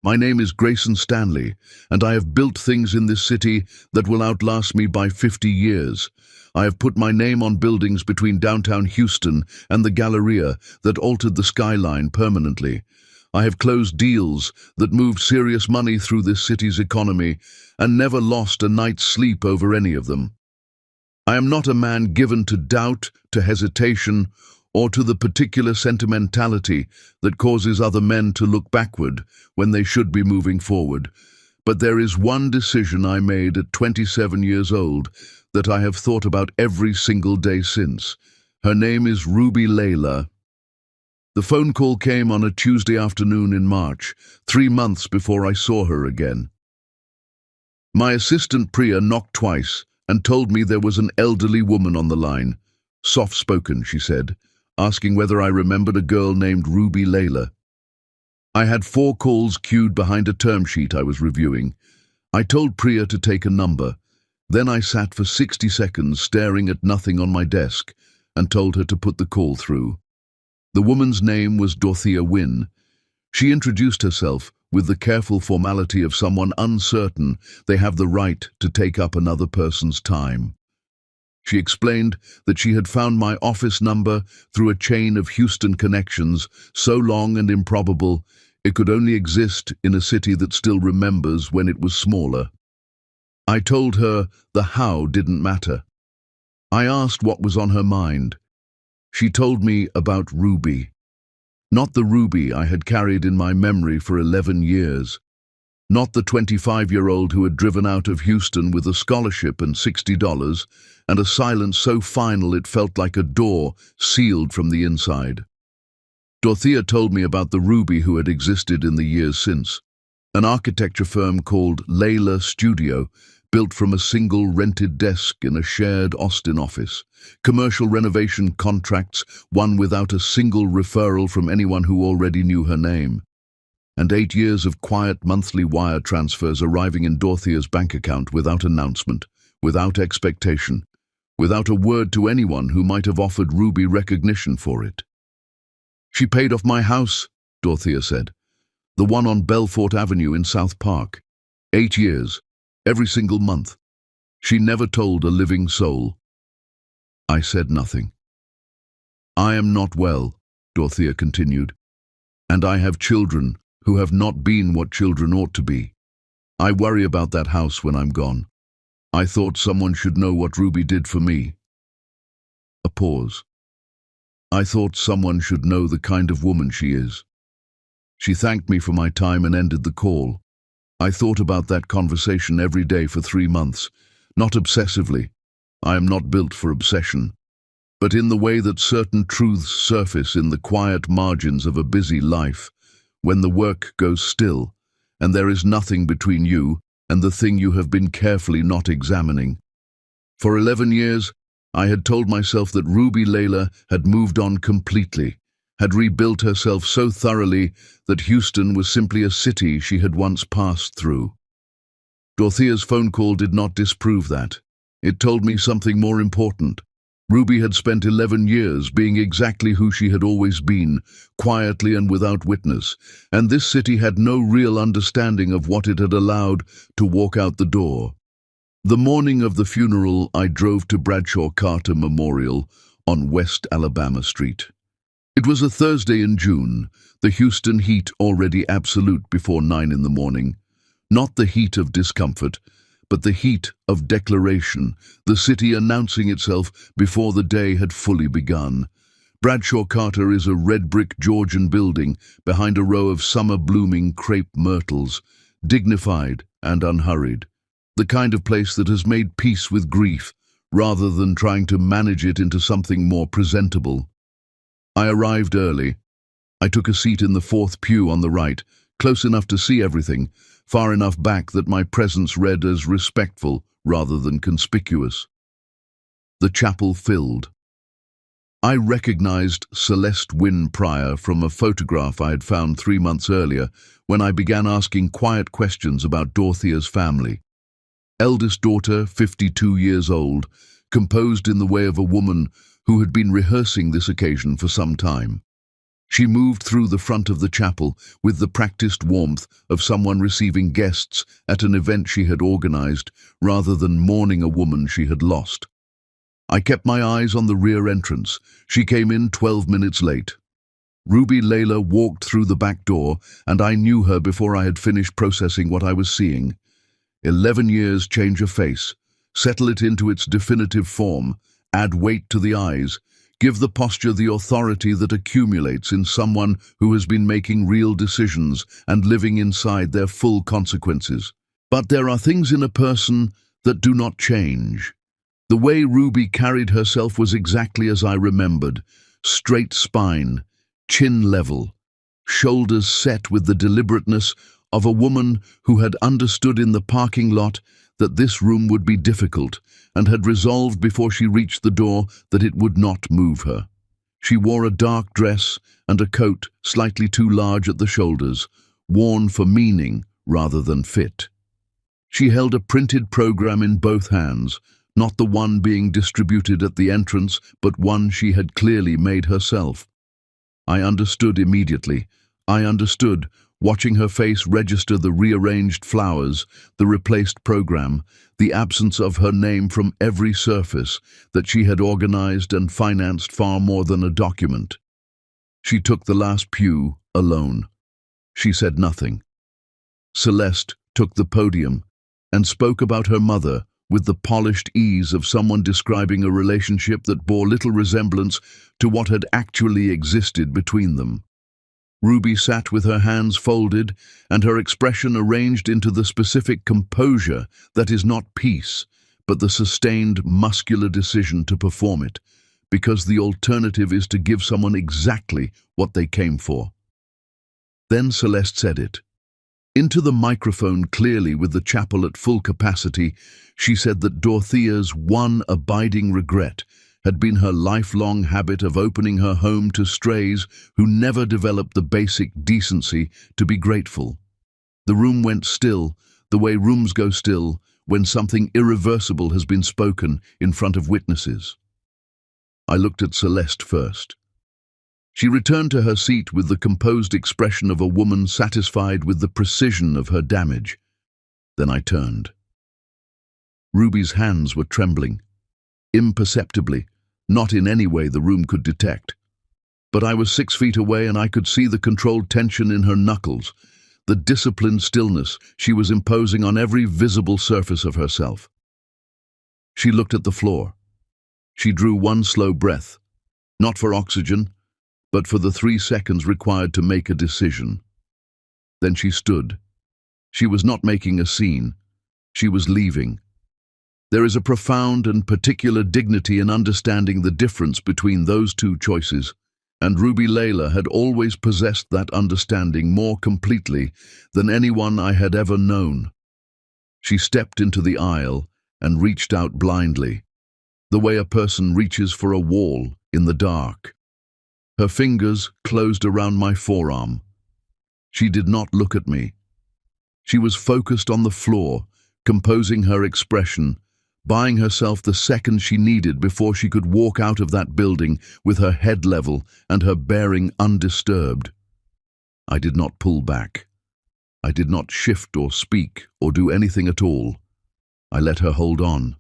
My name is Grayson Stanley, and I have built things in this city that will outlast me by 50 years. I have put my name on buildings between downtown Houston and the Galleria that altered the skyline permanently. I have closed deals that moved serious money through this city's economy and never lost a night's sleep over any of them. I am not a man given to doubt, to hesitation, or to the particular sentimentality that causes other men to look backward when they should be moving forward. But there is one decision I made at 27 years old that I have thought about every single day since. Her name is Ruby Layla. The phone call came on a Tuesday afternoon in March, 3 months before I saw her again. My assistant Priya knocked twice and told me there was an elderly woman on the line. Soft-spoken, she said, asking whether I remembered a girl named Ruby Layla. I had 4 calls queued behind a term sheet I was reviewing. I told Priya to take a number. Then I sat for 60 seconds staring at nothing on my desk and told her to put the call through. The woman's name was Dorothea Wynne. She introduced herself with the careful formality of someone uncertain they have the right to take up another person's time. She explained that she had found my office number through a chain of Houston connections so long and improbable it could only exist in a city that still remembers when it was smaller. I told her the how didn't matter. I asked what was on her mind. She told me about Ruby. Not the Ruby I had carried in my memory for 11 years. Not the 25-year-old who had driven out of Houston with a scholarship and $60 and a silence so final it felt like a door sealed from the inside. Dorothea told me about the Ruby who had existed in the years since. An architecture firm called Layla Studio, built from a single rented desk in a shared Austin office. Commercial renovation contracts won without a single referral from anyone who already knew her name. And 8 years of quiet monthly wire transfers arriving in Dorothea's bank account without announcement, without expectation, without a word to anyone who might have offered Ruby recognition for it. She paid off my house, Dorothea said, the one on Belfort Avenue in South Park. 8 years, every single month. She never told a living soul. I said nothing. I am not well, Dorothea continued, and I have children who have not been what children ought to be. I worry about that house when I'm gone. I thought someone should know what Ruby did for me. A pause. I thought someone should know the kind of woman she is. She thanked me for my time and ended the call. I thought about that conversation every day for 3 months, not obsessively. I am not built for obsession, but in the way that certain truths surface in the quiet margins of a busy life, when the work goes still, and there is nothing between you and the thing you have been carefully not examining. For 11 years, I had told myself that Ruby Layla had moved on completely, had rebuilt herself so thoroughly that Houston was simply a city she had once passed through. Dorothea's phone call did not disprove that. It told me something more important. Ruby had spent 11 years being exactly who she had always been, quietly and without witness, and this city had no real understanding of what it had allowed to walk out the door. The morning of the funeral, I drove to Bradshaw Carter Memorial on West Alabama Street. It was a Thursday in June, the Houston heat already absolute before 9 in the morning. Not the heat of discomfort, but the heat of declaration, the city announcing itself before the day had fully begun. Bradshaw Carter is a red-brick Georgian building behind a row of summer-blooming crepe myrtles, dignified and unhurried, the kind of place that has made peace with grief rather than trying to manage it into something more presentable. I arrived early. I took a seat in the 4th pew on the right, close enough to see everything, far enough back that my presence read as respectful rather than conspicuous. The chapel filled. I recognized Celeste Wynne Pryor from a photograph I had found 3 months earlier when I began asking quiet questions about Dorothea's family. Eldest daughter, 52 years old, composed in the way of a woman who had been rehearsing this occasion for some time. She moved through the front of the chapel with the practiced warmth of someone receiving guests at an event she had organized, rather than mourning a woman she had lost. I kept my eyes on the rear entrance. She came in 12 minutes late. Ruby Layla walked through the back door, and I knew her before I had finished processing what I was seeing. 11 years change a face, settle it into its definitive form, add weight to the eyes, give the posture the authority that accumulates in someone who has been making real decisions and living inside their full consequences. But there are things in a person that do not change. The way Ruby carried herself was exactly as I remembered: straight spine, chin level, shoulders set with the deliberateness of a woman who had understood in the parking lot that this room would be difficult and had resolved before she reached the door that it would not move her. She wore a dark dress and a coat slightly too large at the shoulders, worn for meaning rather than fit. She held a printed program in both hands, not the one being distributed at the entrance, but one she had clearly made herself. I understood immediately. I understood, watching her face register the rearranged flowers, the replaced program, the absence of her name from every surface, that she had organized and financed far more than a document. She took the last pew alone. She said nothing. Celeste took the podium and spoke about her mother with the polished ease of someone describing a relationship that bore little resemblance to what had actually existed between them. Ruby sat with her hands folded and her expression arranged into the specific composure that is not peace, but the sustained muscular decision to perform it, because the alternative is to give someone exactly what they came for. Then Celeste said it. Into the microphone clearly with the chapel at full capacity, she said that Dorothea's one abiding regret had been her lifelong habit of opening her home to strays who never developed the basic decency to be grateful. The room went still, the way rooms go still when something irreversible has been spoken in front of witnesses. I looked at Celeste first. She returned to her seat with the composed expression of a woman satisfied with the precision of her damage. Then I turned. Ruby's hands were trembling, imperceptibly, not in any way the room could detect. But I was 6 feet away and I could see the controlled tension in her knuckles, the disciplined stillness she was imposing on every visible surface of herself. She looked at the floor. She drew one slow breath, not for oxygen, but for the 3 seconds required to make a decision. Then she stood. She was not making a scene. She was leaving. There is a profound and particular dignity in understanding the difference between those two choices, and Ruby Layla had always possessed that understanding more completely than anyone I had ever known. She stepped into the aisle and reached out blindly, the way a person reaches for a wall in the dark. Her fingers closed around my forearm. She did not look at me. She was focused on the floor, composing her expression, buying herself the second she needed before she could walk out of that building with her head level and her bearing undisturbed. I did not pull back. I did not shift or speak or do anything at all. I let her hold on.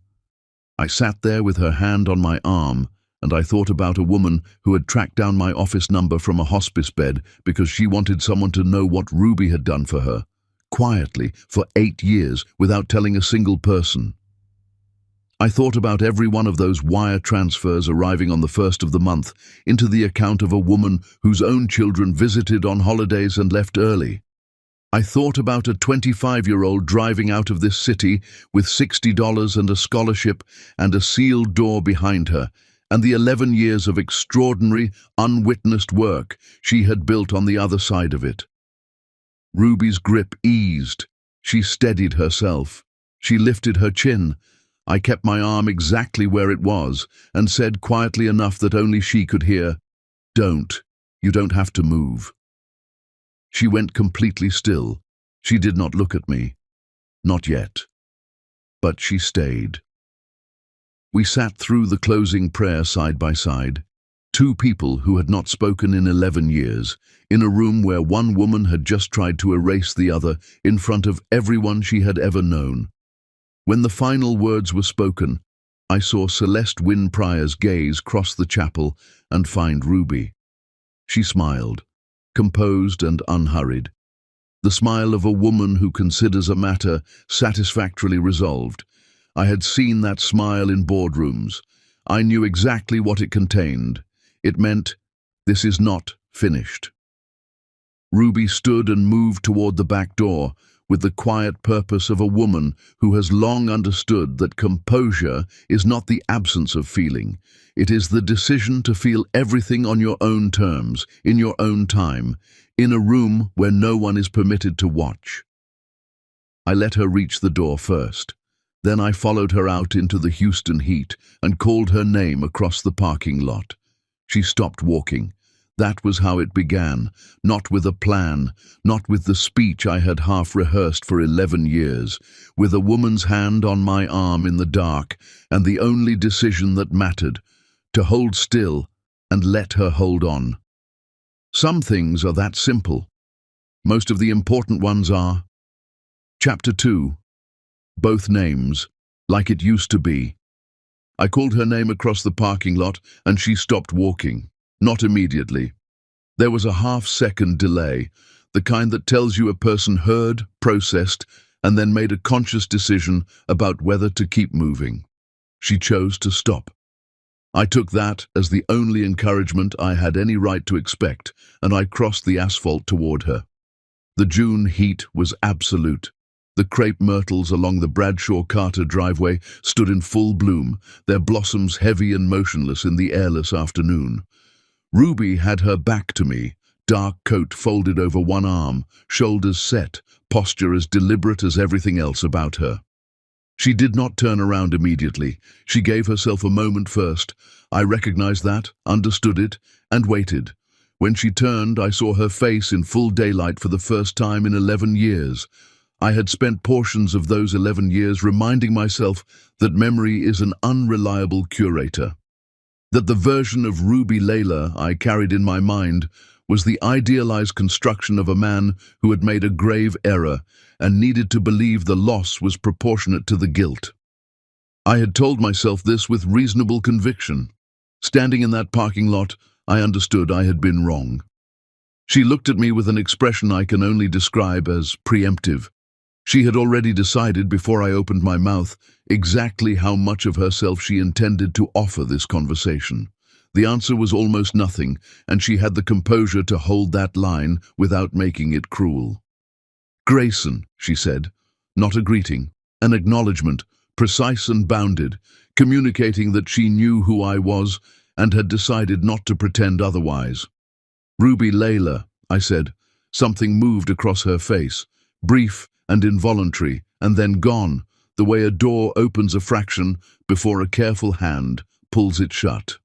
I sat there with her hand on my arm, and I thought about a woman who had tracked down my office number from a hospice bed because she wanted someone to know what Ruby had done for her, quietly, for 8 years, without telling a single person. I thought about every one of those wire transfers arriving on the 1st of the month into the account of a woman whose own children visited on holidays and left early. I thought about a 25-year-old driving out of this city with $60 and a scholarship and a sealed door behind her, and the 11 years of extraordinary, unwitnessed work she had built on the other side of it. Ruby's grip eased. She steadied herself. She lifted her chin. I kept my arm exactly where it was and said quietly enough that only she could hear, "Don't. You don't have to move." She went completely still. She did not look at me. Not yet. But she stayed. We sat through the closing prayer side by side, Two people who had not spoken in 11 years, in a room where one woman had just tried to erase the other in front of everyone she had ever known. When the final words were spoken, I saw Celeste Wynne Pryor's gaze cross the chapel and find Ruby. She smiled, composed and unhurried. The smile of a woman who considers a matter satisfactorily resolved. I had seen that smile in boardrooms. I knew exactly what it contained. It meant, this is not finished. Ruby stood and moved toward the back door with the quiet purpose of a woman who has long understood that composure is not the absence of feeling. It is the decision to feel everything on your own terms, in your own time, in a room where no one is permitted to watch. I let her reach the door first. Then I followed her out into the Houston heat and called her name across the parking lot. She stopped walking. That was how it began, not with a plan, not with the speech I had half rehearsed for 11 years, with a woman's hand on my arm in the dark, and the only decision that mattered, to hold still and let her hold on. Some things are that simple. Most of the important ones are. Chapter 2. Both names, like it used to be. I called her name across the parking lot and she stopped walking. Not immediately. There was a half-second delay, the kind that tells you a person heard, processed, and then made a conscious decision about whether to keep moving. She chose to stop. I took that as the only encouragement I had any right to expect, and I crossed the asphalt toward her. The June heat was absolute. The crepe myrtles along the Bradshaw Carter driveway stood in full bloom, their blossoms heavy and motionless in the airless afternoon. Ruby had her back to me, dark coat folded over one arm, shoulders set, posture as deliberate as everything else about her. She did not turn around immediately. She gave herself a moment first. I recognized that, understood it, and waited. When she turned, I saw her face in full daylight for the first time in 11 years. I had spent portions of those 11 years reminding myself that memory is an unreliable curator. That the version of Ruby Layla I carried in my mind was the idealized construction of a man who had made a grave error and needed to believe the loss was proportionate to the guilt. I had told myself this with reasonable conviction. Standing in that parking lot, I understood I had been wrong. She looked at me with an expression I can only describe as preemptive. She had already decided before I opened my mouth exactly how much of herself she intended to offer this conversation. The answer was almost nothing, and she had the composure to hold that line without making it cruel. "Grayson," she said, not a greeting, an acknowledgement, precise and bounded, communicating that she knew who I was and had decided not to pretend otherwise. "Ruby Layla," I said. Something moved across her face, brief and involuntary, and then gone, the way a door opens a fraction before a careful hand pulls it shut.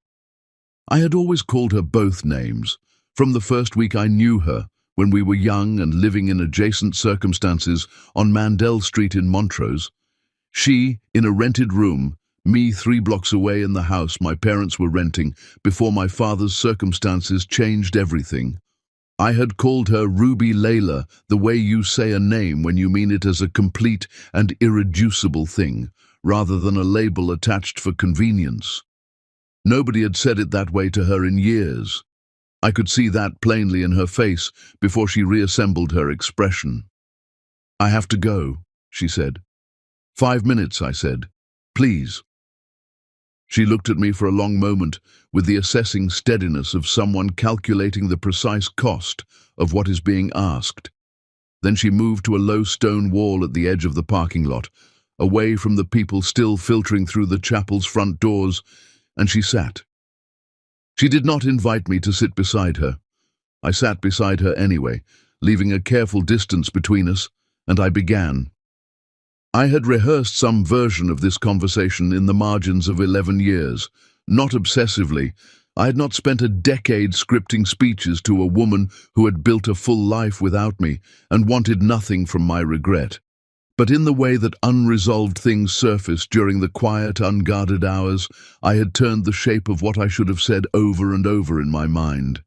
I had always called her both names, from the first week I knew her, when we were young and living in adjacent circumstances on Mandel Street in Montrose. She, in a rented room, me 3 blocks away in the house my parents were renting before my father's circumstances changed everything. I had called her Ruby Layla, the way you say a name when you mean it as a complete and irreducible thing, rather than a label attached for convenience. Nobody had said it that way to her in years. I could see that plainly in her face before she reassembled her expression. "I have to go," she said. "5 minutes," I said. "Please." She looked at me for a long moment with the assessing steadiness of someone calculating the precise cost of what is being asked. Then she moved to a low stone wall at the edge of the parking lot, away from the people still filtering through the chapel's front doors, and she sat. She did not invite me to sit beside her. I sat beside her anyway, leaving a careful distance between us, and I began. I had rehearsed some version of this conversation in the margins of 11 years, not obsessively. I had not spent a decade scripting speeches to a woman who had built a full life without me and wanted nothing from my regret. But in the way that unresolved things surfaced during the quiet, unguarded hours, I had turned the shape of what I should have said over and over in my mind.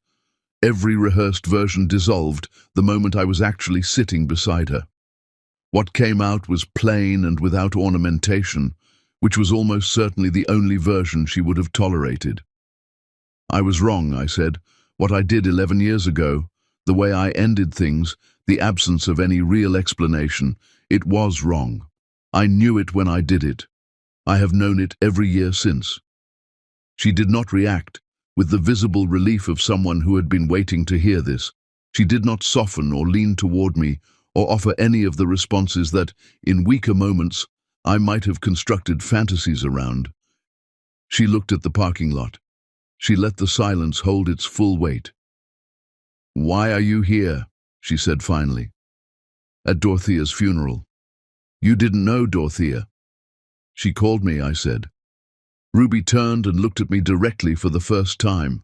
Every rehearsed version dissolved the moment I was actually sitting beside her. What came out was plain and without ornamentation, which was almost certainly the only version she would have tolerated. I was wrong, I said. What I did 11 years ago, the way I ended things, the absence of any real explanation, it was wrong. I knew it when I did it. I have known it every year since. She did not react, with the visible relief of someone who had been waiting to hear this. She did not soften or lean toward me, or offer any of the responses that, in weaker moments, I might have constructed fantasies around. She looked at the parking lot. She let the silence hold its full weight. "Why are you here?" she said finally. "At Dorothea's funeral." "You didn't know Dorothea?" "She called me," I said. Ruby turned and looked at me directly for the first time.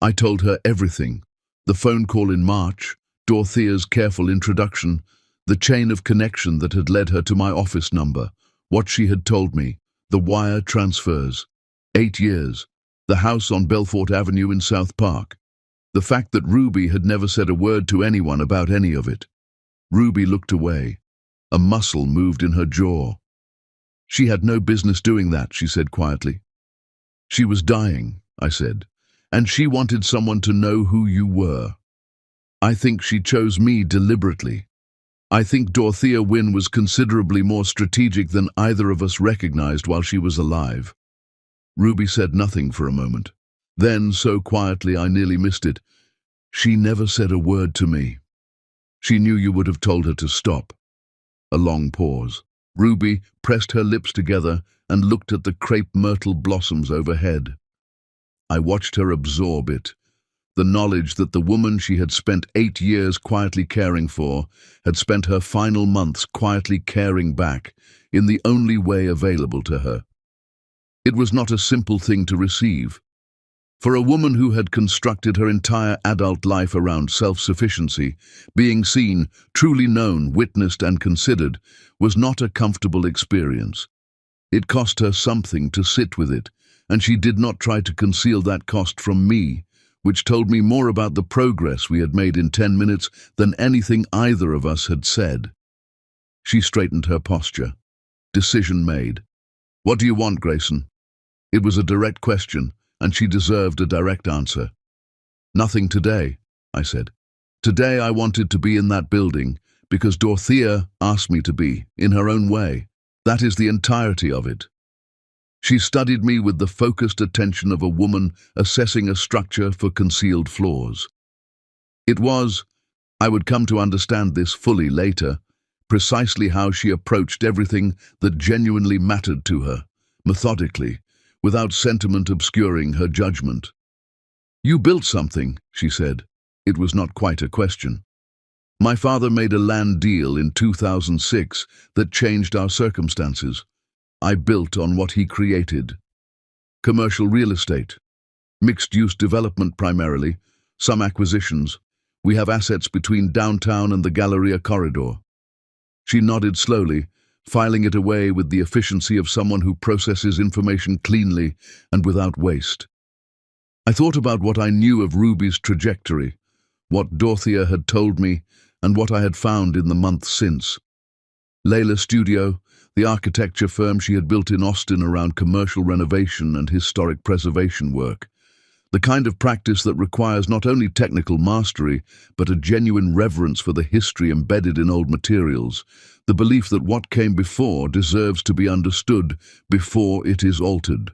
I told her everything. The phone call in March, Dorothea's careful introduction, the chain of connection that had led her to my office number, what she had told me, the wire transfers. 8 years, the house on Belfort Avenue in South Park. The fact that Ruby had never said a word to anyone about any of it. Ruby looked away. A muscle moved in her jaw. "She had no business doing that," she said quietly. "She was dying," I said, "and she wanted someone to know who you were. I think she chose me deliberately. I think Dorothea Wynne was considerably more strategic than either of us recognized while she was alive." Ruby said nothing for a moment. Then, so quietly I nearly missed it, "She never said a word to me. She knew you would have told her to stop." A long pause. Ruby pressed her lips together and looked at the crepe myrtle blossoms overhead. I watched her absorb it. The knowledge that the woman she had spent 8 years quietly caring for had spent her final months quietly caring back in the only way available to her. It was not a simple thing to receive. For a woman who had constructed her entire adult life around self-sufficiency, being seen, truly known, witnessed and considered was not a comfortable experience. It cost her something to sit with it, and she did not try to conceal that cost from me, which told me more about the progress we had made in 10 minutes than anything either of us had said. She straightened her posture. Decision made. "What do you want, Grayson?" It was a direct question, and she deserved a direct answer. "Nothing today," I said. "Today I wanted to be in that building because Dorothea asked me to be, in her own way. That is the entirety of it." She studied me with the focused attention of a woman assessing a structure for concealed flaws. It was, I would come to understand this fully later, precisely how she approached everything that genuinely mattered to her, methodically, without sentiment obscuring her judgment. "You built something," she said. It was not quite a question. "My father made a land deal in 2006 that changed our circumstances. I built on what he created. Commercial real estate, mixed-use development primarily, some acquisitions. We have assets between downtown and the Galleria corridor." She nodded slowly, filing it away with the efficiency of someone who processes information cleanly and without waste. I thought about what I knew of Ruby's trajectory, what Dorothea had told me, and what I had found in the months since. Layla Studio, the architecture firm she had built in Austin around commercial renovation and historic preservation work. The kind of practice that requires not only technical mastery, but a genuine reverence for the history embedded in old materials, the belief that what came before deserves to be understood before it is altered.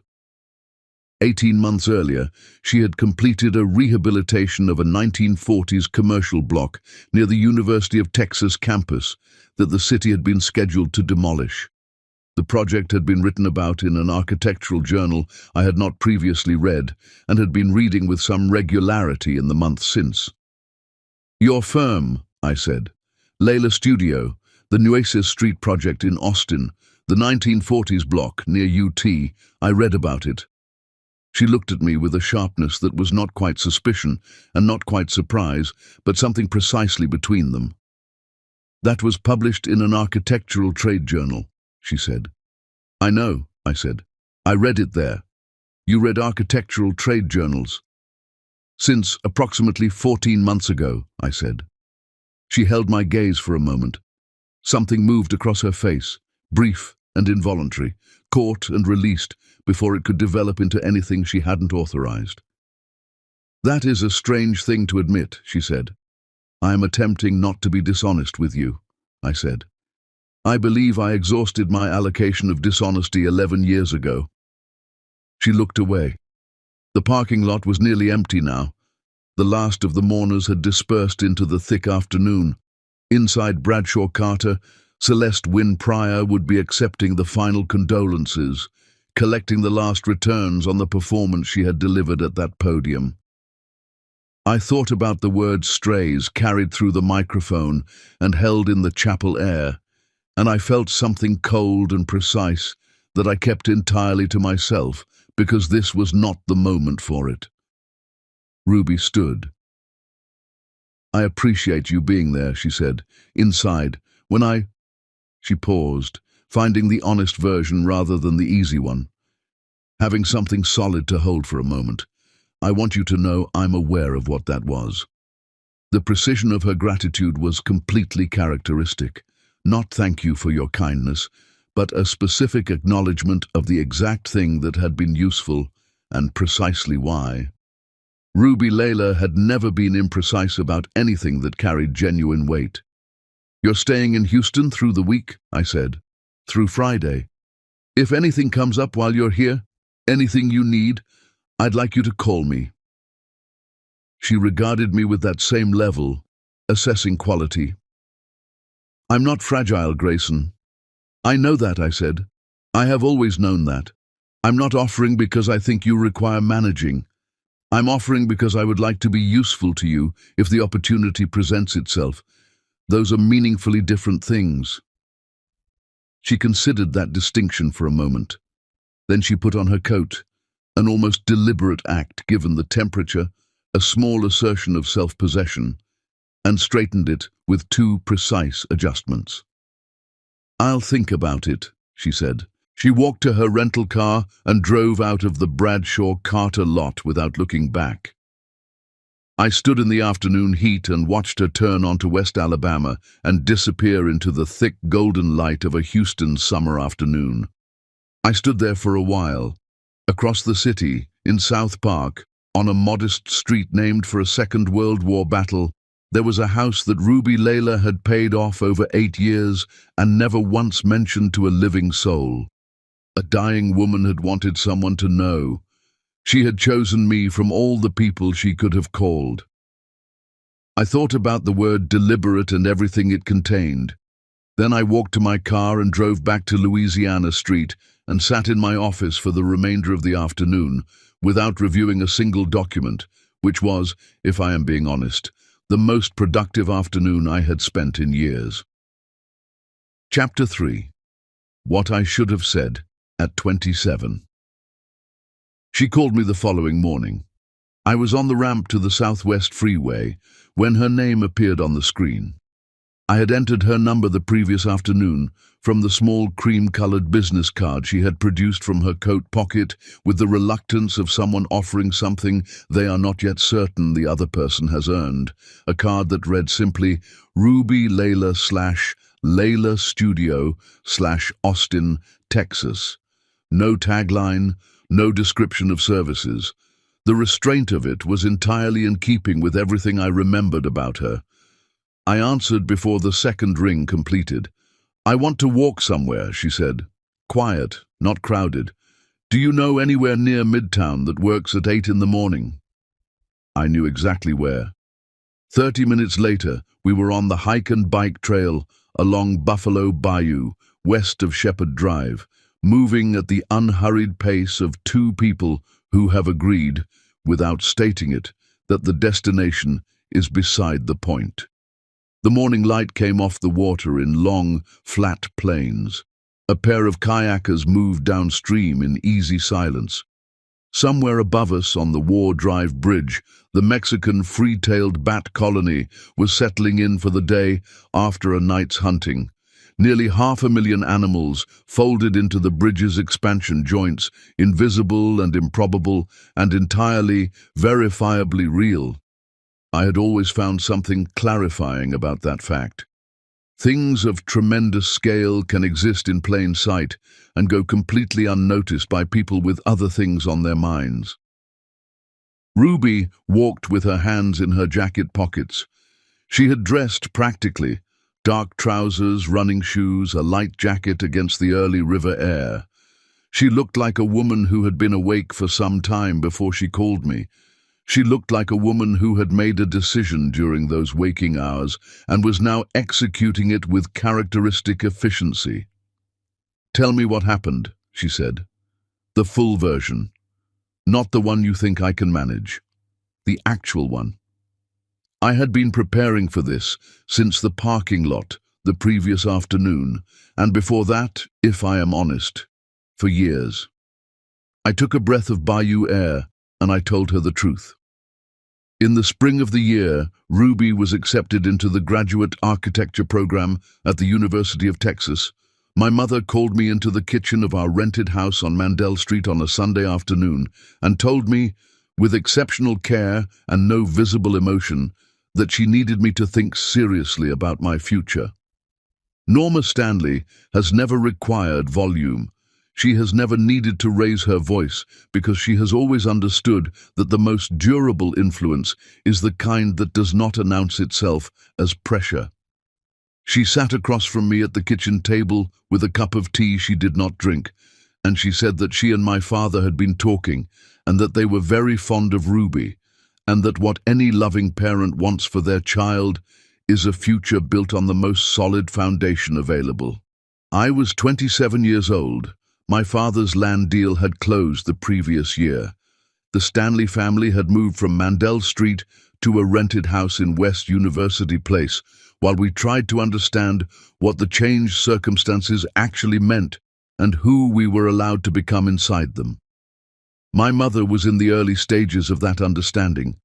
18 months earlier, she had completed a rehabilitation of a 1940s commercial block near the University of Texas campus that the city had been scheduled to demolish. The project had been written about in an architectural journal I had not previously read and had been reading with some regularity in the months since. "Your firm," I said. "Layla Studio, the Nueces Street project in Austin, the 1940s block near UT, I read about it." She looked at me with a sharpness that was not quite suspicion and not quite surprise, but something precisely between them. That was published in an architectural trade journal, she said. I know, I said. I read it there. You read architectural trade journals? Since approximately 14 months ago, I said. She held my gaze for a moment. Something moved across her face, brief and involuntary, caught and released before it could develop into anything she hadn't authorized. That is a strange thing to admit, she said. I am attempting not to be dishonest with you, I said. I believe I exhausted my allocation of dishonesty 11 years ago. She looked away. The parking lot was nearly empty now. The last of the mourners had dispersed into the thick afternoon. Inside Bradshaw Carter, Celeste Wynne Pryor would be accepting the final condolences, collecting the last returns on the performance she had delivered at that podium. I thought about the word strays carried through the microphone and held in the chapel air, and I felt something cold and precise that I kept entirely to myself because this was not the moment for it. Ruby stood. I appreciate you being there, she said. Inside, She paused, finding the honest version rather than the easy one. Having something solid to hold for a moment. I want you to know I'm aware of what that was. The precision of her gratitude was completely characteristic. Not thank you for your kindness, but a specific acknowledgement of the exact thing that had been useful and precisely why. Ruby Layla had never been imprecise about anything that carried genuine weight. You're staying in Houston through the week, I said. Through Friday. If anything comes up while you're here, anything you need, I'd like you to call me. She regarded me with that same level, assessing quality. I'm not fragile, Grayson. I know that, I said. I have always known that. I'm not offering because I think you require managing. I'm offering because I would like to be useful to you if the opportunity presents itself. Those are meaningfully different things. She considered that distinction for a moment. Then she put on her coat, an almost deliberate act given the temperature, a small assertion of self-possession, and straightened it with two precise adjustments. I'll think about it, she said. She walked to her rental car and drove out of the Bradshaw Carter lot without looking back. I stood in the afternoon heat and watched her turn onto West Alabama and disappear into the thick golden light of a Houston summer afternoon. I stood there for a while, across the city, in South Park, on a modest street named for a Second World War battle. There was a house that Ruby Layla had paid off over 8 years and never once mentioned to a living soul. A dying woman had wanted someone to know. She had chosen me from all the people she could have called. I thought about the word deliberate and everything it contained. Then I walked to my car and drove back to Louisiana Street and sat in my office for the remainder of the afternoon without reviewing a single document, which was, if I am being honest, the most productive afternoon I had spent in years. Chapter 3. What I Should Have Said at 27. She called me the following morning. I was on the ramp to the Southwest Freeway when her name appeared on the screen. I had entered her number the previous afternoon from the small cream-colored business card she had produced from her coat pocket with the reluctance of someone offering something they are not yet certain the other person has earned, a card that read simply, Ruby Layla / Layla Studio / Austin, Texas. No tagline, no description of services. The restraint of it was entirely in keeping with everything I remembered about her. I answered before the second ring completed. I want to walk somewhere, she said. Quiet, not crowded. Do you know anywhere near Midtown that works at 8 in the morning? I knew exactly where. 30 minutes later, we were on the hike and bike trail along Buffalo Bayou, west of Shepherd Drive, moving at the unhurried pace of two people who have agreed, without stating it, that the destination is beside the point. The morning light came off the water in long, flat plains. A pair of kayakers moved downstream in easy silence. Somewhere above us on the War Drive Bridge, the Mexican free-tailed bat colony was settling in for the day after a night's hunting. Nearly 500,000 animals folded into the bridge's expansion joints, invisible and improbable, and entirely, verifiably real. I had always found something clarifying about that fact. Things of tremendous scale can exist in plain sight and go completely unnoticed by people with other things on their minds. Ruby walked with her hands in her jacket pockets. She had dressed practically, dark trousers, running shoes, a light jacket against the early river air. She looked like a woman who had been awake for some time before she called me. She looked like a woman who had made a decision during those waking hours and was now executing it with characteristic efficiency. "Tell me what happened," she said. "The full version. Not the one you think I can manage. The actual one." I had been preparing for this since the parking lot the previous afternoon, and before that, if I am honest, for years. I took a breath of bayou air and I told her the truth. In the spring of the year, Ruby was accepted into the graduate architecture program at the University of Texas. My mother called me into the kitchen of our rented house on Mandel Street on a Sunday afternoon and told me, with exceptional care and no visible emotion, that she needed me to think seriously about my future. Norma Stanley has never required volume. She has never needed to raise her voice because she has always understood that the most durable influence is the kind that does not announce itself as pressure. She sat across from me at the kitchen table with a cup of tea she did not drink, and she said that she and my father had been talking and that they were very fond of Ruby, and that what any loving parent wants for their child is a future built on the most solid foundation available. I was 27 years old. My father's land deal had closed the previous year. The Stanley family had moved from Mandel Street to a rented house in West University Place, while we tried to understand what the changed circumstances actually meant and who we were allowed to become inside them. My mother was in the early stages of that understanding,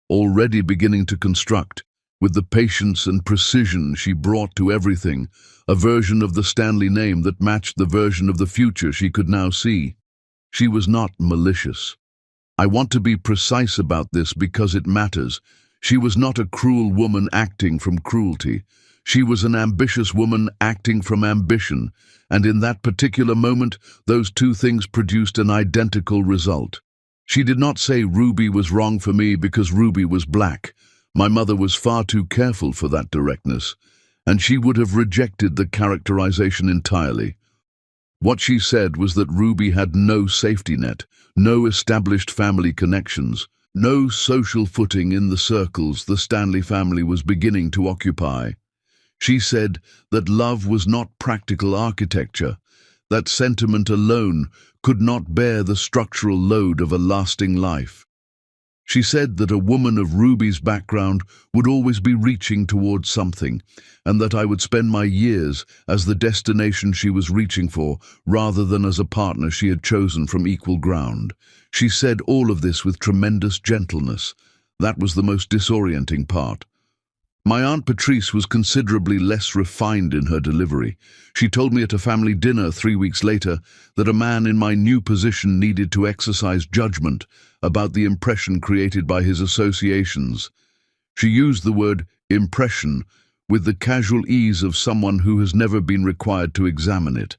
already beginning to construct, with the patience and precision she brought to everything, a version of the Stanley name that matched the version of the future she could now see. She was not malicious. I want to be precise about this because it matters. She was not a cruel woman acting from cruelty. She was an ambitious woman acting from ambition, and in that particular moment, those two things produced an identical result. She did not say Ruby was wrong for me because Ruby was black. My mother was far too careful for that directness, and she would have rejected the characterization entirely. What she said was that Ruby had no safety net, no established family connections, no social footing in the circles the Stanley family was beginning to occupy. She said that love was not practical architecture, that sentiment alone could not bear the structural load of a lasting life. She said that a woman of Ruby's background would always be reaching towards something, and that I would spend my years as the destination she was reaching for, rather than as a partner she had chosen from equal ground. She said all of this with tremendous gentleness. That was the most disorienting part. My Aunt Patrice was considerably less refined in her delivery. She told me at a family dinner 3 weeks later that a man in my new position needed to exercise judgment about the impression created by his associations. She used the word impression with the casual ease of someone who has never been required to examine it.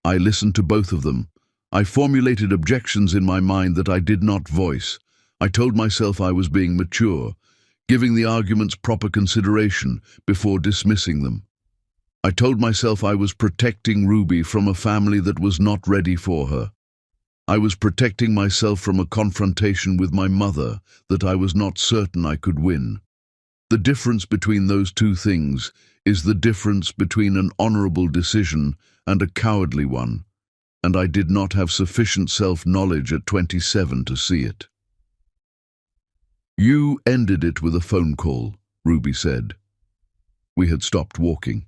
I listened to both of them. I formulated objections in my mind that I did not voice. I told myself I was being mature, giving the arguments proper consideration before dismissing them. I told myself I was protecting Ruby from a family that was not ready for her. I was protecting myself from a confrontation with my mother that I was not certain I could win. The difference between those two things is the difference between an honorable decision and a cowardly one, and I did not have sufficient self-knowledge at 27 to see it. "You ended it with a phone call," Ruby said. We had stopped walking.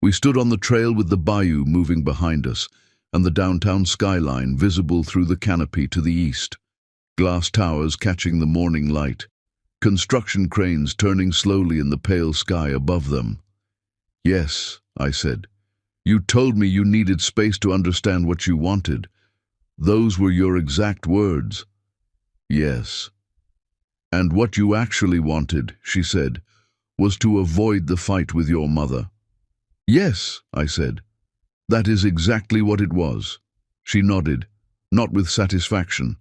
We stood on the trail with the bayou moving behind us and the downtown skyline visible through the canopy to the east. glass towers catching the morning light, construction cranes turning slowly in the pale sky above them. "Yes," I said. "You told me you needed space to understand what you wanted. Those were your exact words." "Yes." "And what you actually wanted," she said, "was to avoid the fight with your mother." "Yes," I said. "That is exactly what it was." She nodded, not with satisfaction,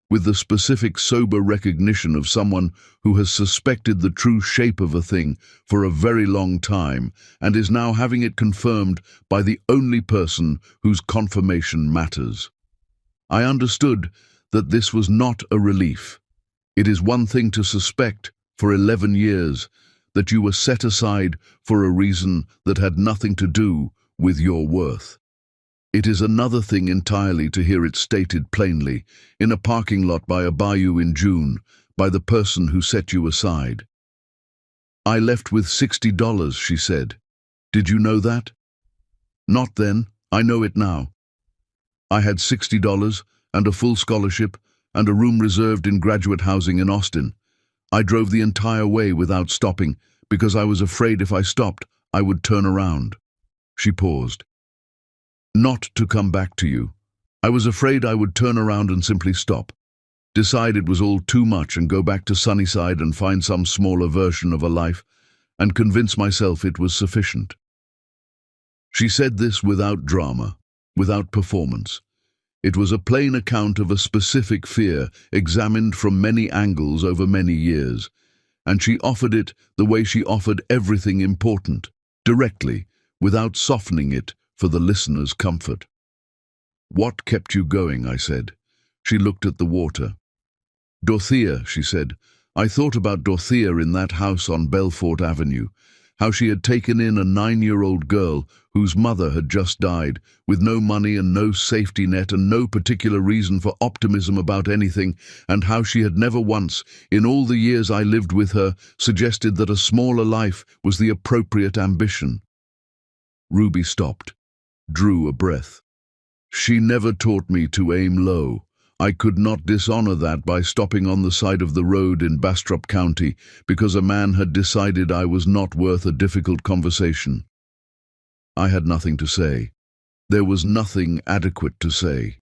with the specific sober recognition of someone who has suspected the true shape of a thing for a very long time and is now having it confirmed by the only person whose confirmation matters. I understood that this was not a relief. It is one thing to suspect, for 11 years, that you were set aside for a reason that had nothing to do with your worth. It is another thing entirely to hear it stated plainly, in a parking lot by a bayou in June, by the person who set you aside. "I left with $60, she said. "Did you know that?" "Not then. I know it now. I had $60 and a full scholarship and a room reserved in graduate housing in Austin. I drove the entire way without stopping because I was afraid if I stopped, I would turn around." She paused. "Not to come back to you. I was afraid I would turn around and simply stop, decide it was all too much and go back to Sunnyside and find some smaller version of a life, and convince myself it was sufficient." She said this without drama, without performance. It was a plain account of a specific fear examined from many angles over many years, and she offered it the way she offered everything important, directly, without softening it for the listener's comfort. "What kept you going?" I said. She looked at the water. "Dorothea," she said. "I thought about Dorothea in that house on Belfort Avenue, how she had taken in a 9-year-old girl whose mother had just died, with no money and no safety net and no particular reason for optimism about anything, and how she had never once, in all the years I lived with her, suggested that a smaller life was the appropriate ambition." Ruby stopped, drew a breath. "She never taught me to aim low. I could not dishonor that by stopping on the side of the road in Bastrop County because a man had decided I was not worth a difficult conversation." I had nothing to say. There was nothing adequate to say.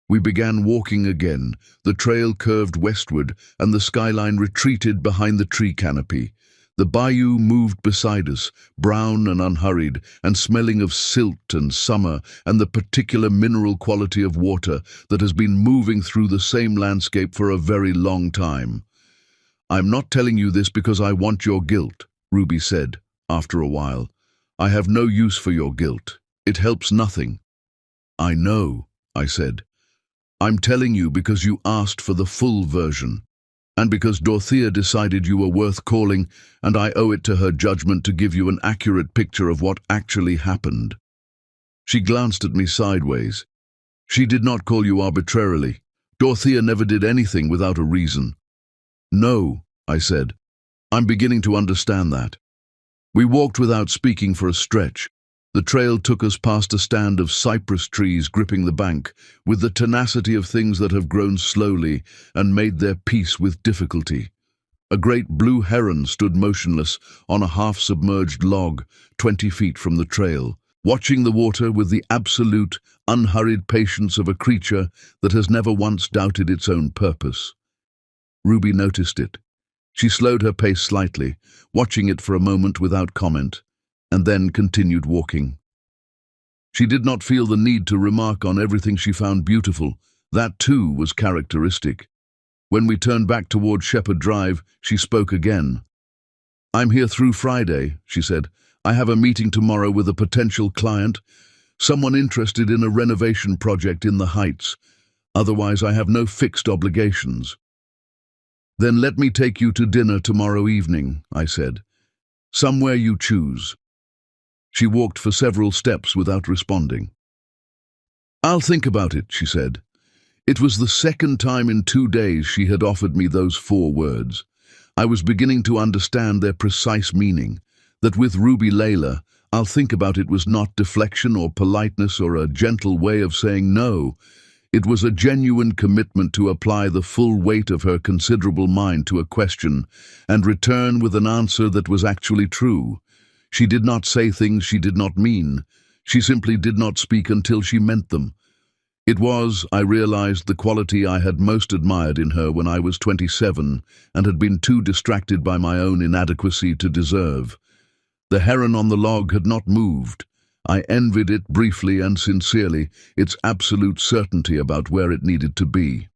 We began walking again. The trail curved westward and the skyline retreated behind the tree canopy. The bayou moved beside us, brown and unhurried, and smelling of silt and summer and the particular mineral quality of water that has been moving through the same landscape for a very long time. "I'm not telling you this because I want your guilt," Ruby said, after a while. "I have no use for your guilt. It helps nothing." "I know," I said. "I'm telling you because you asked for the full version. And because Dorothea decided you were worth calling, and I owe it to her judgment to give you an accurate picture of what actually happened." She glanced at me sideways. "She did not call you arbitrarily. Dorothea never did anything without a reason." "No," I said. "I'm beginning to understand that." We walked without speaking for a stretch. The trail took us past a stand of cypress trees gripping the bank, with the tenacity of things that have grown slowly and made their peace with difficulty. A great blue heron stood motionless on a half-submerged log 20 feet from the trail, watching the water with the absolute, unhurried patience of a creature that has never once doubted its own purpose. Ruby noticed it. She slowed her pace slightly, watching it for a moment without comment, and then continued walking. She did not feel the need to remark on everything she found beautiful. That, too, was characteristic. When we turned back toward Shepherd Drive, she spoke again. "I'm here through Friday," she said. "I have a meeting tomorrow with a potential client, someone interested in a renovation project in the Heights. Otherwise, I have no fixed obligations." "Then let me take you to dinner tomorrow evening," I said. "Somewhere you choose." She walked for several steps without responding. "I'll think about it," she said. It was the second time in 2 days she had offered me those 4 words. I was beginning to understand their precise meaning, that with Ruby Layla, "I'll think about it" was not deflection or politeness or a gentle way of saying no. It was a genuine commitment to apply the full weight of her considerable mind to a question and return with an answer that was actually true. She did not say things she did not mean. She simply did not speak until she meant them. It was, I realized, the quality I had most admired in her when I was 27 and had been too distracted by my own inadequacy to deserve. The heron on the log had not moved. I envied it briefly and sincerely, its absolute certainty about where it needed to be.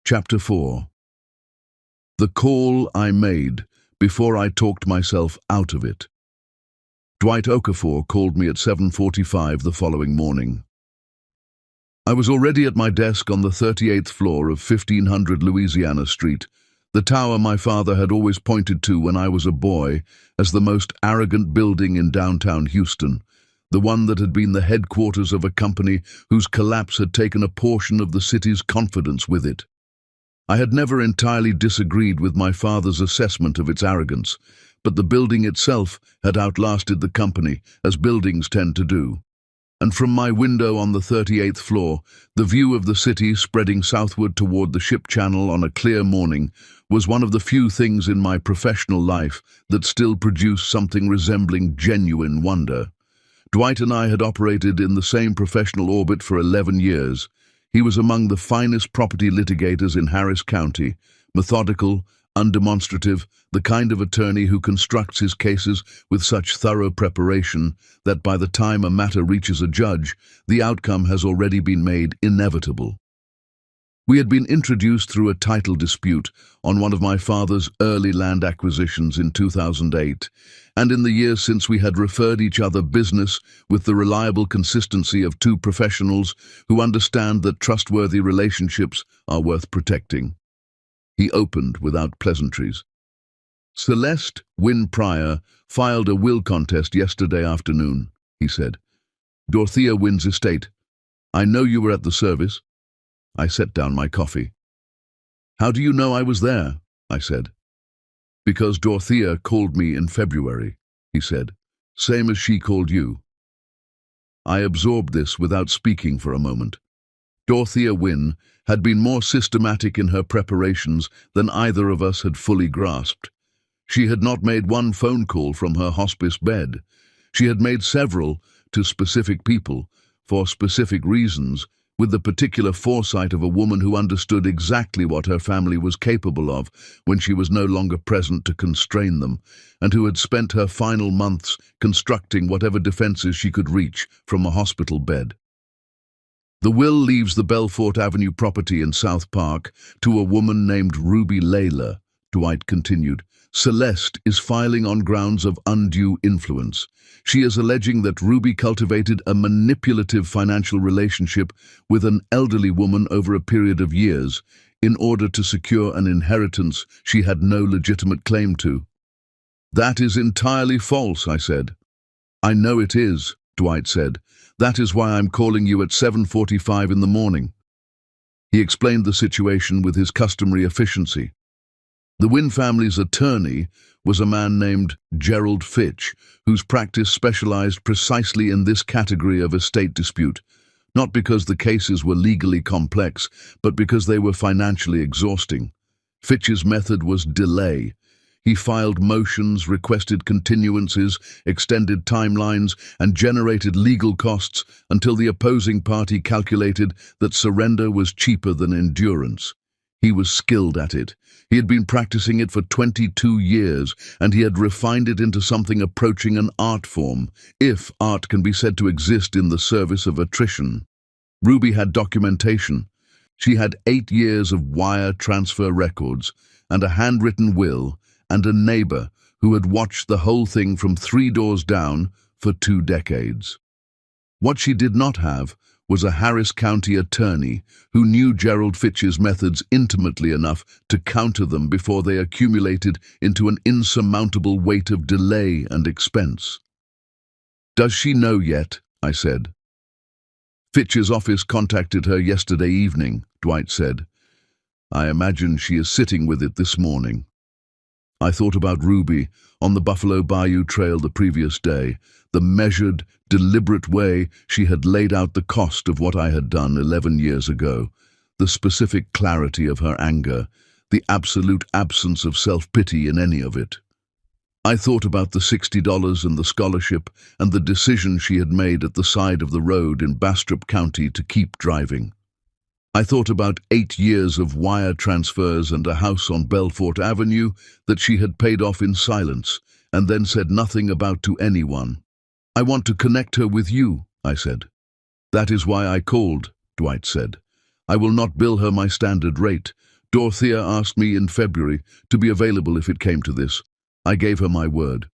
Chapter 4. The call I made before I talked myself out of it. Dwight Okafor called me at 7:45 the following morning. I was already at my desk on the 38th floor of 1500 Louisiana Street, the tower my father had always pointed to when I was a boy as the most arrogant building in downtown Houston, the one that had been the headquarters of a company whose collapse had taken a portion of the city's confidence with it. I had never entirely disagreed with my father's assessment of its arrogance, but the building itself had outlasted the company, as buildings tend to do. And from my window on the 38th floor, the view of the city spreading southward toward the ship channel on a clear morning was one of the few things in my professional life that still produced something resembling genuine wonder. Dwight and I had operated in the same professional orbit for 11 years. He was among the finest property litigators in Harris County, methodical, undemonstrative, the kind of attorney who constructs his cases with such thorough preparation that by the time a matter reaches a judge, the outcome has already been made inevitable. We had been introduced through a title dispute on one of my father's early land acquisitions in 2008, and in the years since we had referred each other business with the reliable consistency of two professionals who understand that trustworthy relationships are worth protecting. He opened without pleasantries. Celeste Wynne Pryor filed a will contest yesterday afternoon, he said. Dorothea Wynne's estate. I know you were at the service. I set down my coffee. How do you know I was there? I said. Because Dorothea called me in February, he said, same as she called you. I absorbed this without speaking for a moment. Dorothea Wynne had been more systematic in her preparations than either of us had fully grasped. She had not made one phone call from her hospice bed. She had made several to specific people, for specific reasons, with the particular foresight of a woman who understood exactly what her family was capable of when she was no longer present to constrain them, and who had spent her final months constructing whatever defenses she could reach from a hospital bed. The will leaves the Belfort Avenue property in South Park to a woman named Ruby Layla, Dwight continued. Celeste is filing on grounds of undue influence. She is alleging that Ruby cultivated a manipulative financial relationship with an elderly woman over a period of years in order to secure an inheritance she had no legitimate claim to. That is entirely false, I said. I know it is, Dwight said. That is why I'm calling you at 7:45 in the morning. He explained the situation with his customary efficiency. The Wynne family's attorney was a man named Gerald Fitch, whose practice specialized precisely in this category of estate dispute, not because the cases were legally complex, but because they were financially exhausting. Fitch's method was delay. He filed motions, requested continuances, extended timelines, and generated legal costs until the opposing party calculated that surrender was cheaper than endurance. He was skilled at it. He had been practicing it for 22 years, and he had refined it into something approaching an art form, if art can be said to exist in the service of attrition. Ruby had documentation. She had 8 years of wire transfer records, and a handwritten will, and a neighbor who had watched the whole thing from 3 doors down for 2 decades. What she did not have was a Harris County attorney who knew Gerald Fitch's methods intimately enough to counter them before they accumulated into an insurmountable weight of delay and expense. Does she know yet? I said. Fitch's office contacted her yesterday evening, Dwight said. I imagine she is sitting with it this morning. I thought about Ruby on the Buffalo Bayou Trail the previous day, the measured, deliberate way she had laid out the cost of what I had done 11 years ago, the specific clarity of her anger, the absolute absence of self-pity in any of it. I thought about the $60 and the scholarship and the decision she had made at the side of the road in Bastrop County to keep driving. I thought about 8 years of wire transfers and a house on Belfort Avenue that she had paid off in silence and then said nothing about to anyone. "I want to connect her with you," I said. "That is why I called," Dwight said. "I will not bill her my standard rate. Dorothea asked me in February to be available if it came to this. I gave her my word."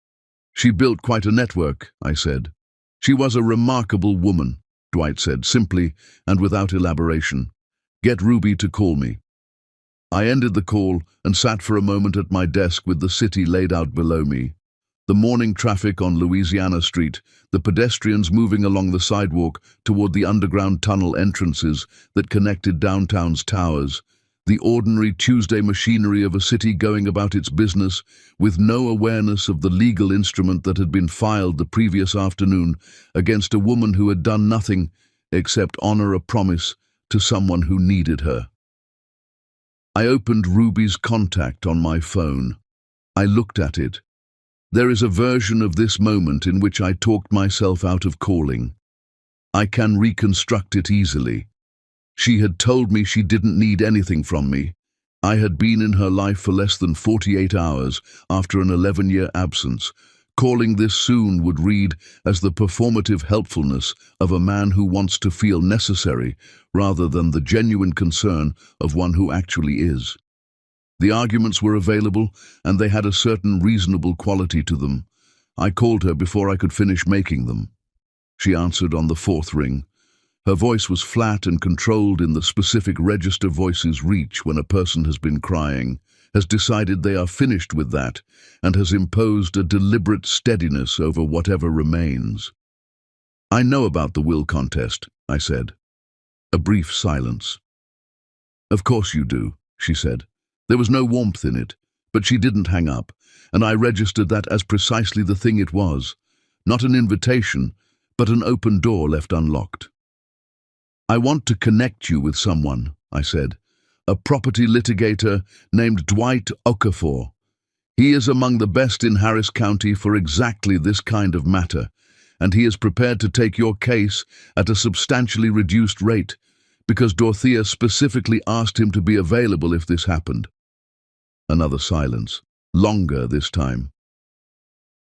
"She built quite a network," I said. "She was a remarkable woman," Dwight said, simply and without elaboration. "Get Ruby to call me." I ended the call and sat for a moment at my desk with the city laid out below me. The morning traffic on Louisiana Street, the pedestrians moving along the sidewalk toward the underground tunnel entrances that connected downtown's towers, the ordinary Tuesday machinery of a city going about its business with no awareness of the legal instrument that had been filed the previous afternoon against a woman who had done nothing except honor a promise to someone who needed her. I opened Ruby's contact on my phone. I looked at it. There is a version of this moment in which I talked myself out of calling. I can reconstruct it easily. She had told me she didn't need anything from me. I had been in her life for less than 48 hours after an 11-year absence. Calling this soon would read as the performative helpfulness of a man who wants to feel necessary rather than the genuine concern of one who actually is. The arguments were available and they had a certain reasonable quality to them. I called her before I could finish making them. She answered on the 4th ring. Her voice was flat and controlled in the specific register voices reach when a person has been crying, has decided they are finished with that, and has imposed a deliberate steadiness over whatever remains. "I know about the will contest," I said. A brief silence. "Of course you do," she said. There was no warmth in it, but she didn't hang up, and I registered that as precisely the thing it was. Not an invitation, but an open door left unlocked. "I want to connect you with someone," I said. "A property litigator named Dwight Okafor. He is among the best in Harris County for exactly this kind of matter, and he is prepared to take your case at a substantially reduced rate, because Dorothea specifically asked him to be available if this happened." Another silence, longer this time.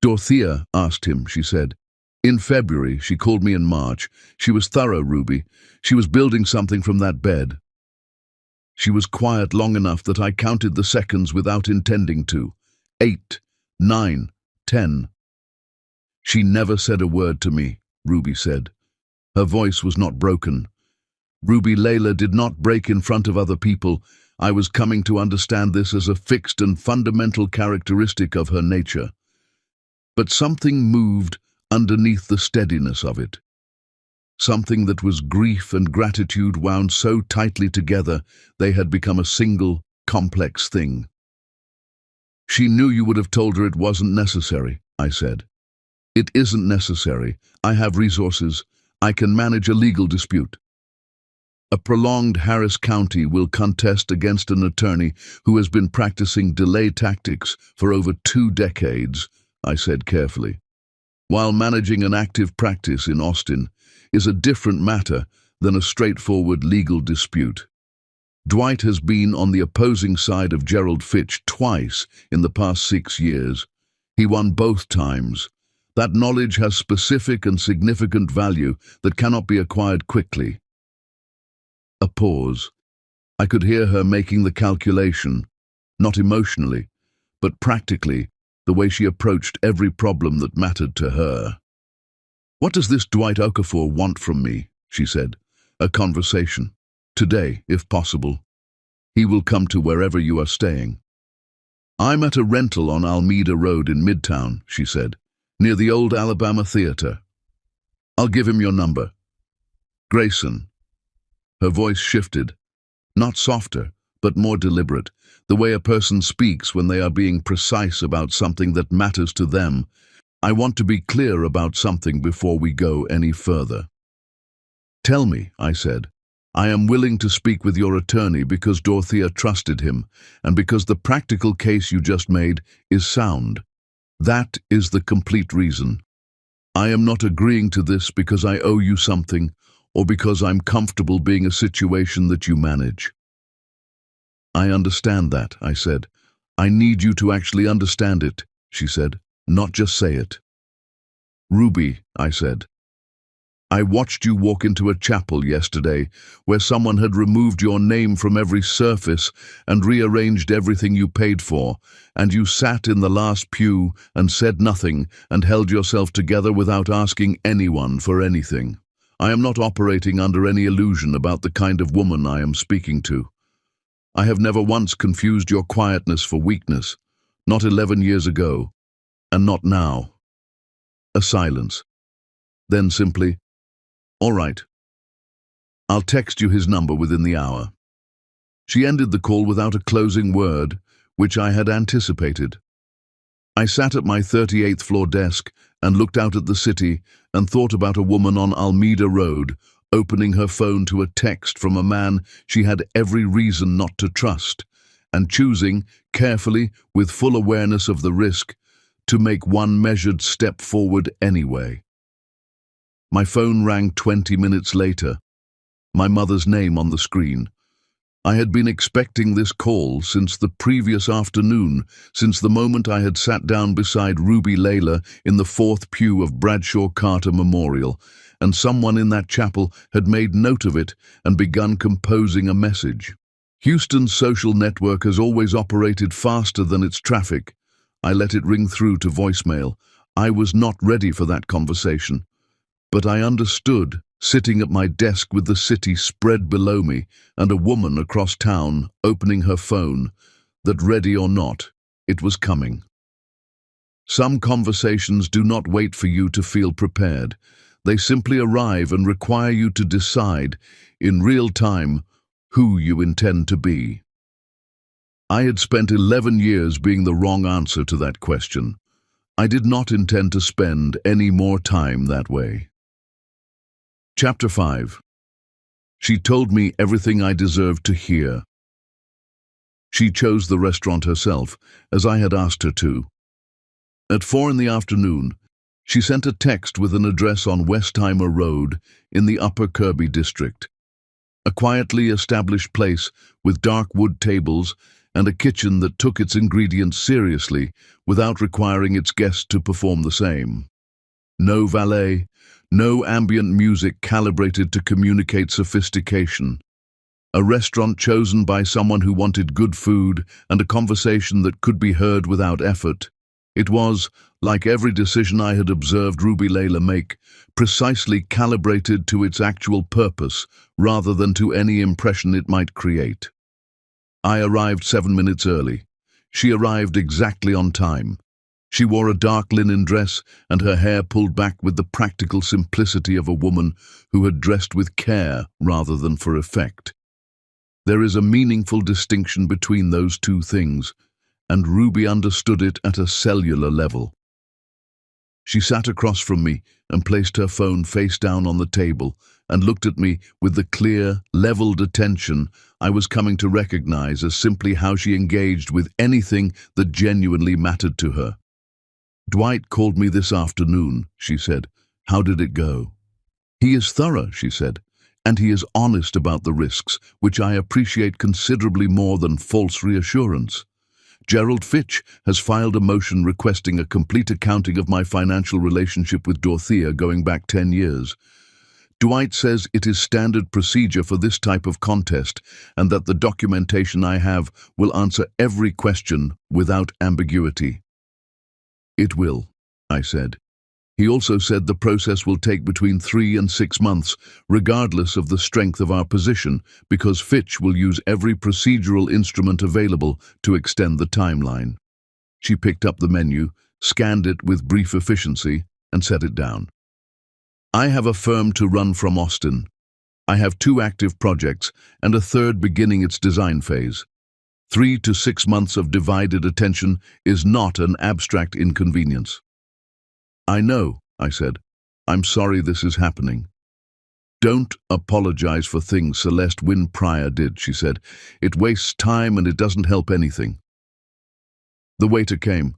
"Dorothea asked him," she said. "In February, she called me in March. She was thorough, Ruby. She was building something from that bed." She was quiet long enough that I counted the seconds without intending to. 8, 9, 10. "She never said a word to me," Ruby said. Her voice was not broken. Ruby Layla did not break in front of other people. I was coming to understand this as a fixed and fundamental characteristic of her nature. But something moved underneath the steadiness of it. Something that was grief and gratitude wound so tightly together they had become a single, complex thing. "She knew you would have told her it wasn't necessary," I said. "It isn't necessary. I have resources. I can manage a legal dispute." "A prolonged Harris County will contest against an attorney who has been practicing delay tactics for over 2 decades, I said carefully. "While managing an active practice in Austin is a different matter than a straightforward legal dispute. Dwight has been on the opposing side of Gerald Fitch twice in the past 6 years. He won both times. That knowledge has specific and significant value that cannot be acquired quickly." A pause. I could hear her making the calculation, not emotionally, but practically, the way she approached every problem that mattered to her. "What does this Dwight Okafor want from me?" she said. "A conversation. Today, if possible. He will come to wherever you are staying." "I'm at a rental on Alameda Road in Midtown," she said, "near the old Alabama Theater. I'll give him your number." "Grayson." Her voice shifted, not softer, but more deliberate, the way a person speaks when they are being precise about something that matters to them. I want to be clear about something before we go any further. Tell me, I said. I am willing to speak with your attorney because Dorothea trusted him, and because the practical case you just made is sound. That is the complete reason. I am not agreeing to this because I owe you something, or because I'm comfortable being a situation that you manage. I understand that, I said. I need you to actually understand it, she said, not just say it. Ruby, I said. I watched you walk into a chapel yesterday where someone had removed your name from every surface and rearranged everything you paid for, and you sat in the last pew and said nothing and held yourself together without asking anyone for anything. I am not operating under any illusion about the kind of woman I am speaking to. I have never once confused your quietness for weakness, not 11 years ago, and not now. A silence. Then simply, all right. I'll text you his number within the hour. She ended the call without a closing word, which I had anticipated. I sat at my 38th floor desk and looked out at the city and thought about a woman on Almeida Road, opening her phone to a text from a man she had every reason not to trust, and choosing, carefully, with full awareness of the risk, to make one measured step forward anyway. My phone rang 20 minutes later, my mother's name on the screen. I had been expecting this call since the previous afternoon, since the moment I had sat down beside Ruby Layla in the fourth pew of Bradshaw Carter Memorial, and someone in that chapel had made note of it and begun composing a message. Houston's social network has always operated faster than its traffic. I let it ring through to voicemail. I was not ready for that conversation. But I understood, sitting at my desk with the city spread below me and a woman across town opening her phone, that ready or not, it was coming. Some conversations do not wait for you to feel prepared. They simply arrive and require you to decide, in real time, who you intend to be. I had spent 11 years being the wrong answer to that question. I did not intend to spend any more time that way. Chapter 5. She told me everything I deserved to hear. She chose the restaurant herself, as I had asked her to. At 4 in the afternoon, she sent a text with an address on Westheimer Road in the Upper Kirby district. A quietly established place with dark wood tables and a kitchen that took its ingredients seriously without requiring its guests to perform the same. No valet, no ambient music calibrated to communicate sophistication. A restaurant chosen by someone who wanted good food and a conversation that could be heard without effort. It was, like every decision I had observed Ruby Layla make, precisely calibrated to its actual purpose rather than to any impression it might create. I arrived 7 minutes early. She arrived exactly on time. She wore a dark linen dress and her hair pulled back with the practical simplicity of a woman who had dressed with care rather than for effect. There is a meaningful distinction between those two things, and Ruby understood it at a cellular level. She sat across from me and placed her phone face down on the table and looked at me with the clear, leveled attention I was coming to recognize as simply how she engaged with anything that genuinely mattered to her. "Dwight called me this afternoon," she said. "How did it go?" "He is thorough," she said, "and he is honest about the risks, which I appreciate considerably more than false reassurance. Gerald Fitch has filed a motion requesting a complete accounting of my financial relationship with Dorothea going back 10 years. Dwight says it is standard procedure for this type of contest and that the documentation I have will answer every question without ambiguity." "It will," I said. He also said the process will take between 3 and 6 months, regardless of the strength of our position, because Fitch will use every procedural instrument available to extend the timeline. She picked up the menu, scanned it with brief efficiency, and set it down. "I have a firm to run from Austin. I have 2 active projects and a third beginning its design phase. 3 to 6 months of divided attention is not an abstract inconvenience." I know, I said. I'm sorry this is happening. Don't apologize for things Celeste Wynne Pryor did, she said. It wastes time and it doesn't help anything. The waiter came.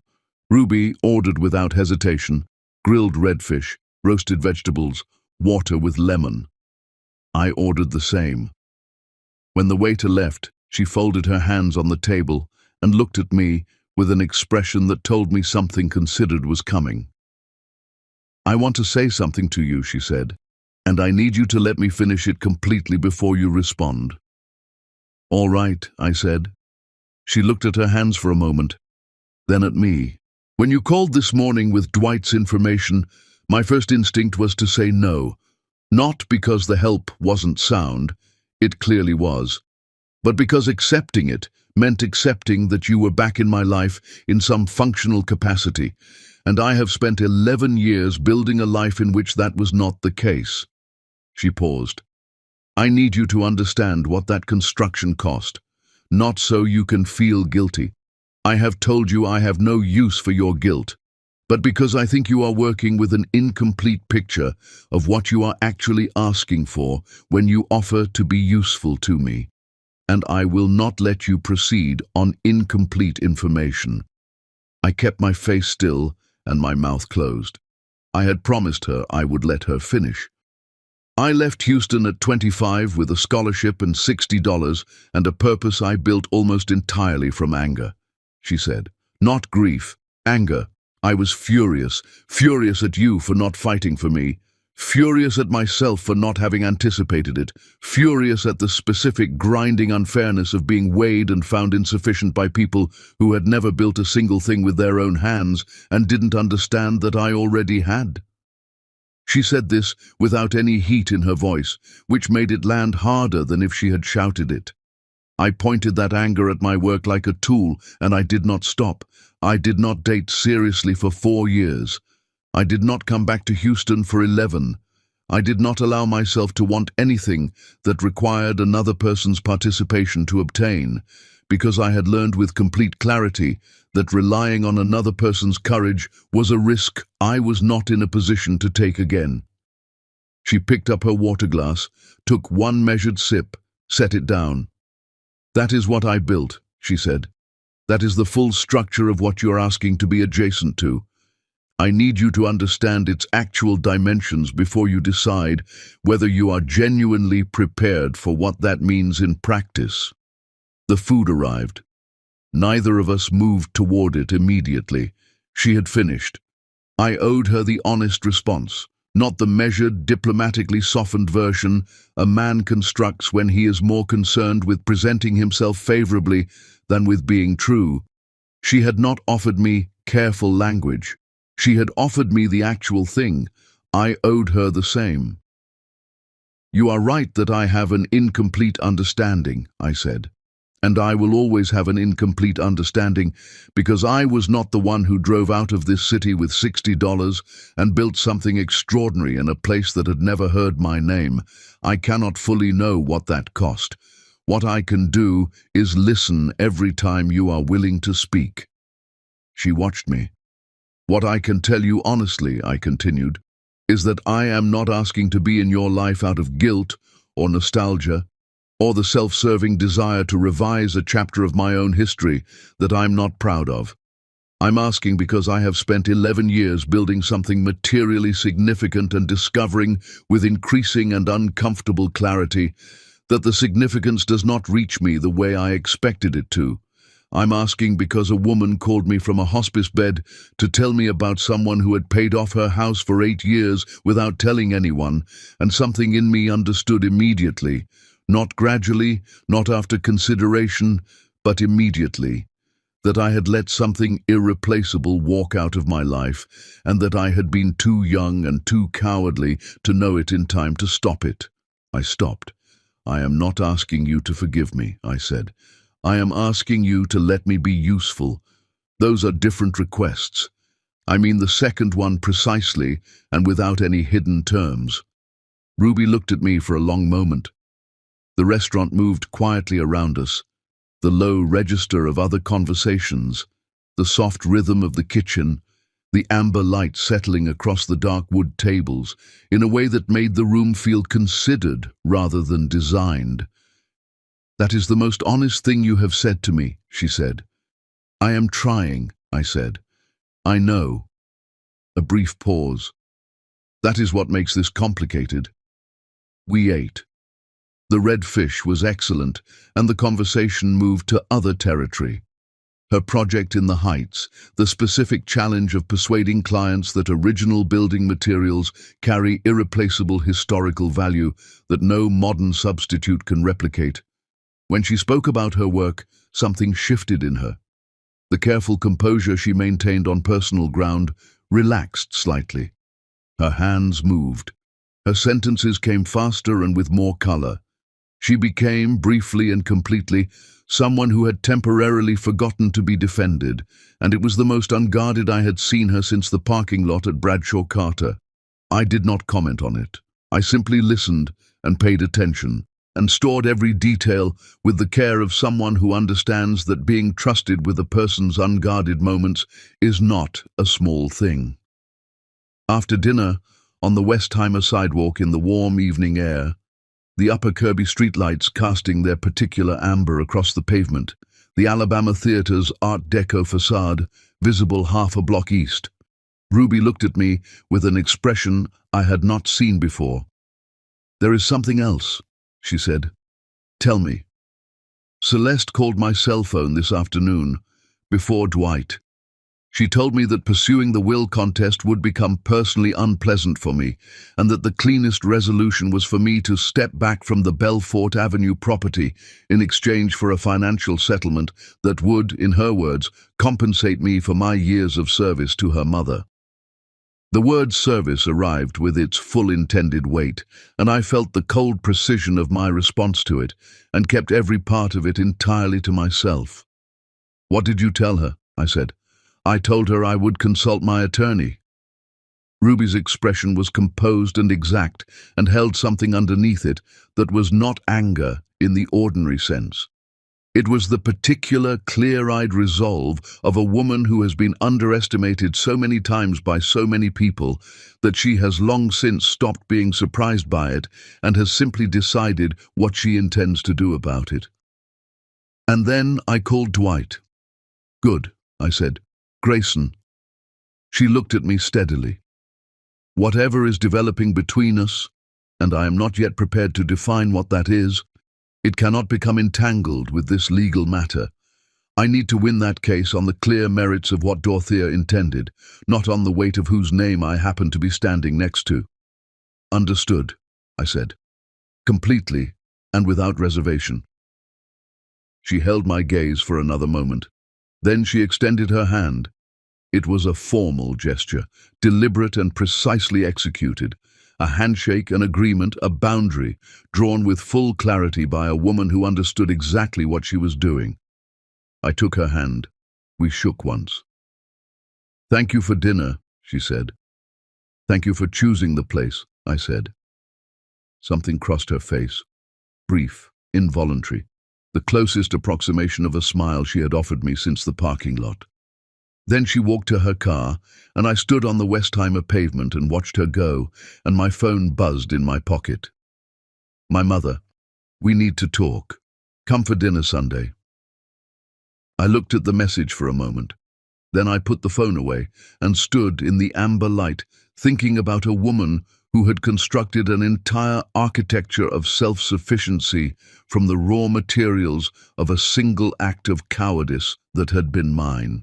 Ruby ordered without hesitation, grilled redfish, roasted vegetables, water with lemon. I ordered the same. When the waiter left, she folded her hands on the table and looked at me with an expression that told me something considered was coming. I want to say something to you, she said, and I need you to let me finish it completely before you respond. All right, I said. She looked at her hands for a moment, then at me. When you called this morning with Dwight's information, my first instinct was to say no, not because the help wasn't sound, it clearly was, but because accepting it meant accepting that you were back in my life in some functional capacity, and I have spent 11 years building a life in which that was not the case. She paused. I need you to understand what that construction cost, not so you can feel guilty. I have told you I have no use for your guilt, but because I think you are working with an incomplete picture of what you are actually asking for when you offer to be useful to me, and I will not let you proceed on incomplete information. I kept my face still and my mouth closed. I had promised her I would let her finish. I left Houston at 25 with a scholarship and $60 and a purpose I built almost entirely from anger, she said. Not grief, anger. I was furious at you for not fighting for me, furious at myself for not having anticipated it, furious at the specific grinding unfairness of being weighed and found insufficient by people who had never built a single thing with their own hands and didn't understand that I already had. She said this without any heat in her voice, which made it land harder than if she had shouted it. I pointed that anger at my work like a tool, and I did not stop. I did not date seriously for 4 years. I did not come back to Houston for 11. I did not allow myself to want anything that required another person's participation to obtain, because I had learned with complete clarity that relying on another person's courage was a risk I was not in a position to take again. She picked up her water glass, took one measured sip, set it down. That is what I built, she said. That is the full structure of what you're asking to be adjacent to. I need you to understand its actual dimensions before you decide whether you are genuinely prepared for what that means in practice. The food arrived. Neither of us moved toward it immediately. She had finished. I owed her the honest response, not the measured, diplomatically softened version a man constructs when he is more concerned with presenting himself favorably than with being true. She had not offered me careful language. She had offered me the actual thing. I owed her the same. You are right that I have an incomplete understanding, I said. And I will always have an incomplete understanding because I was not the one who drove out of this city with $60 and built something extraordinary in a place that had never heard my name. I cannot fully know what that cost. What I can do is listen every time you are willing to speak. She watched me. What I can tell you honestly, I continued, is that I am not asking to be in your life out of guilt or nostalgia, or the self-serving desire to revise a chapter of my own history that I'm not proud of. I'm asking because I have spent 11 years building something materially significant and discovering, with increasing and uncomfortable clarity, that the significance does not reach me the way I expected it to. I'm asking because a woman called me from a hospice bed to tell me about someone who had paid off her house for 8 years without telling anyone, and something in me understood immediately. Not gradually, not after consideration, but immediately, that I had let something irreplaceable walk out of my life, and that I had been too young and too cowardly to know it in time to stop it. I stopped. I am not asking you to forgive me, I said. I am asking you to let me be useful. Those are different requests. I mean the second one precisely and without any hidden terms. Ruby looked at me for a long moment. The restaurant moved quietly around us, the low register of other conversations, the soft rhythm of the kitchen, the amber light settling across the dark wood tables in a way that made the room feel considered rather than designed. "That is the most honest thing you have said to me," she said. "I am trying," I said. "I know." A brief pause. "That is what makes this complicated." We ate. The red fish was excellent, and the conversation moved to other territory. Her project in the Heights, the specific challenge of persuading clients that original building materials carry irreplaceable historical value that no modern substitute can replicate. When she spoke about her work, something shifted in her. The careful composure she maintained on personal ground relaxed slightly. Her hands moved. Her sentences came faster and with more color. She became, briefly and completely, someone who had temporarily forgotten to be defended, and it was the most unguarded I had seen her since the parking lot at Bradshaw Carter. I did not comment on it. I simply listened and paid attention, and stored every detail with the care of someone who understands that being trusted with a person's unguarded moments is not a small thing. After dinner, on the Westheimer sidewalk in the warm evening air, the upper Kirby streetlights casting their particular amber across the pavement, the Alabama Theater's Art Deco facade visible half a block east. Ruby looked at me with an expression I had not seen before. "There is something else," she said. "Tell me." "Celeste called my cell phone this afternoon, before Dwight. She told me that pursuing the will contest would become personally unpleasant for me, and that the cleanest resolution was for me to step back from the Belfort Avenue property in exchange for a financial settlement that would, in her words, compensate me for my years of service to her mother. The word service arrived with its full intended weight, and I felt the cold precision of my response to it, and kept every part of it entirely to myself. "What did you tell her?" I said. "I told her I would consult my attorney." Ruby's expression was composed and exact, and held something underneath it that was not anger in the ordinary sense. It was the particular, clear-eyed resolve of a woman who has been underestimated so many times by so many people that she has long since stopped being surprised by it and has simply decided what she intends to do about it. And then I called Dwight. "Good," I said. "Grayson." She looked at me steadily. "Whatever is developing between us, and I am not yet prepared to define what that is, it cannot become entangled with this legal matter. I need to win that case on the clear merits of what Dorothea intended, not on the weight of whose name I happen to be standing next to." "Understood," I said, completely and without reservation. She held my gaze for another moment. Then she extended her hand. It was a formal gesture, deliberate and precisely executed. A handshake, an agreement, a boundary, drawn with full clarity by a woman who understood exactly what she was doing. I took her hand. We shook once. "Thank you for dinner," she said. "Thank you for choosing the place," I said. Something crossed her face. Brief, involuntary. The closest approximation of a smile she had offered me since the parking lot. Then she walked to her car, and I stood on the Westheimer pavement and watched her go, and my phone buzzed in my pocket. "My mother. We need to talk. Come for dinner Sunday." I looked at the message for a moment. Then I put the phone away and stood in the amber light, thinking about a woman who had constructed an entire architecture of self-sufficiency from the raw materials of a single act of cowardice that had been mine.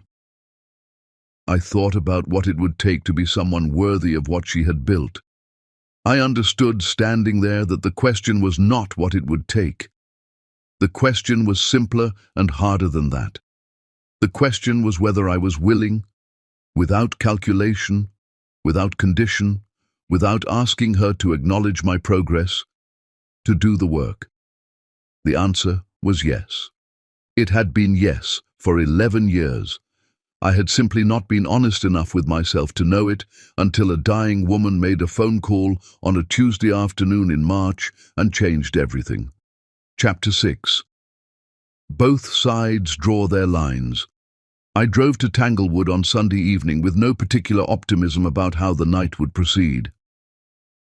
I thought about what it would take to be someone worthy of what she had built. I understood standing there that the question was not what it would take. The question was simpler and harder than that. The question was whether I was willing, without calculation, without condition, without asking her to acknowledge my progress, to do the work. The answer was yes. It had been yes for 11 years. I had simply not been honest enough with myself to know it until a dying woman made a phone call on a Tuesday afternoon in March and changed everything. Chapter 6. Both sides draw their lines. I drove to Tanglewood on Sunday evening with no particular optimism about how the night would proceed.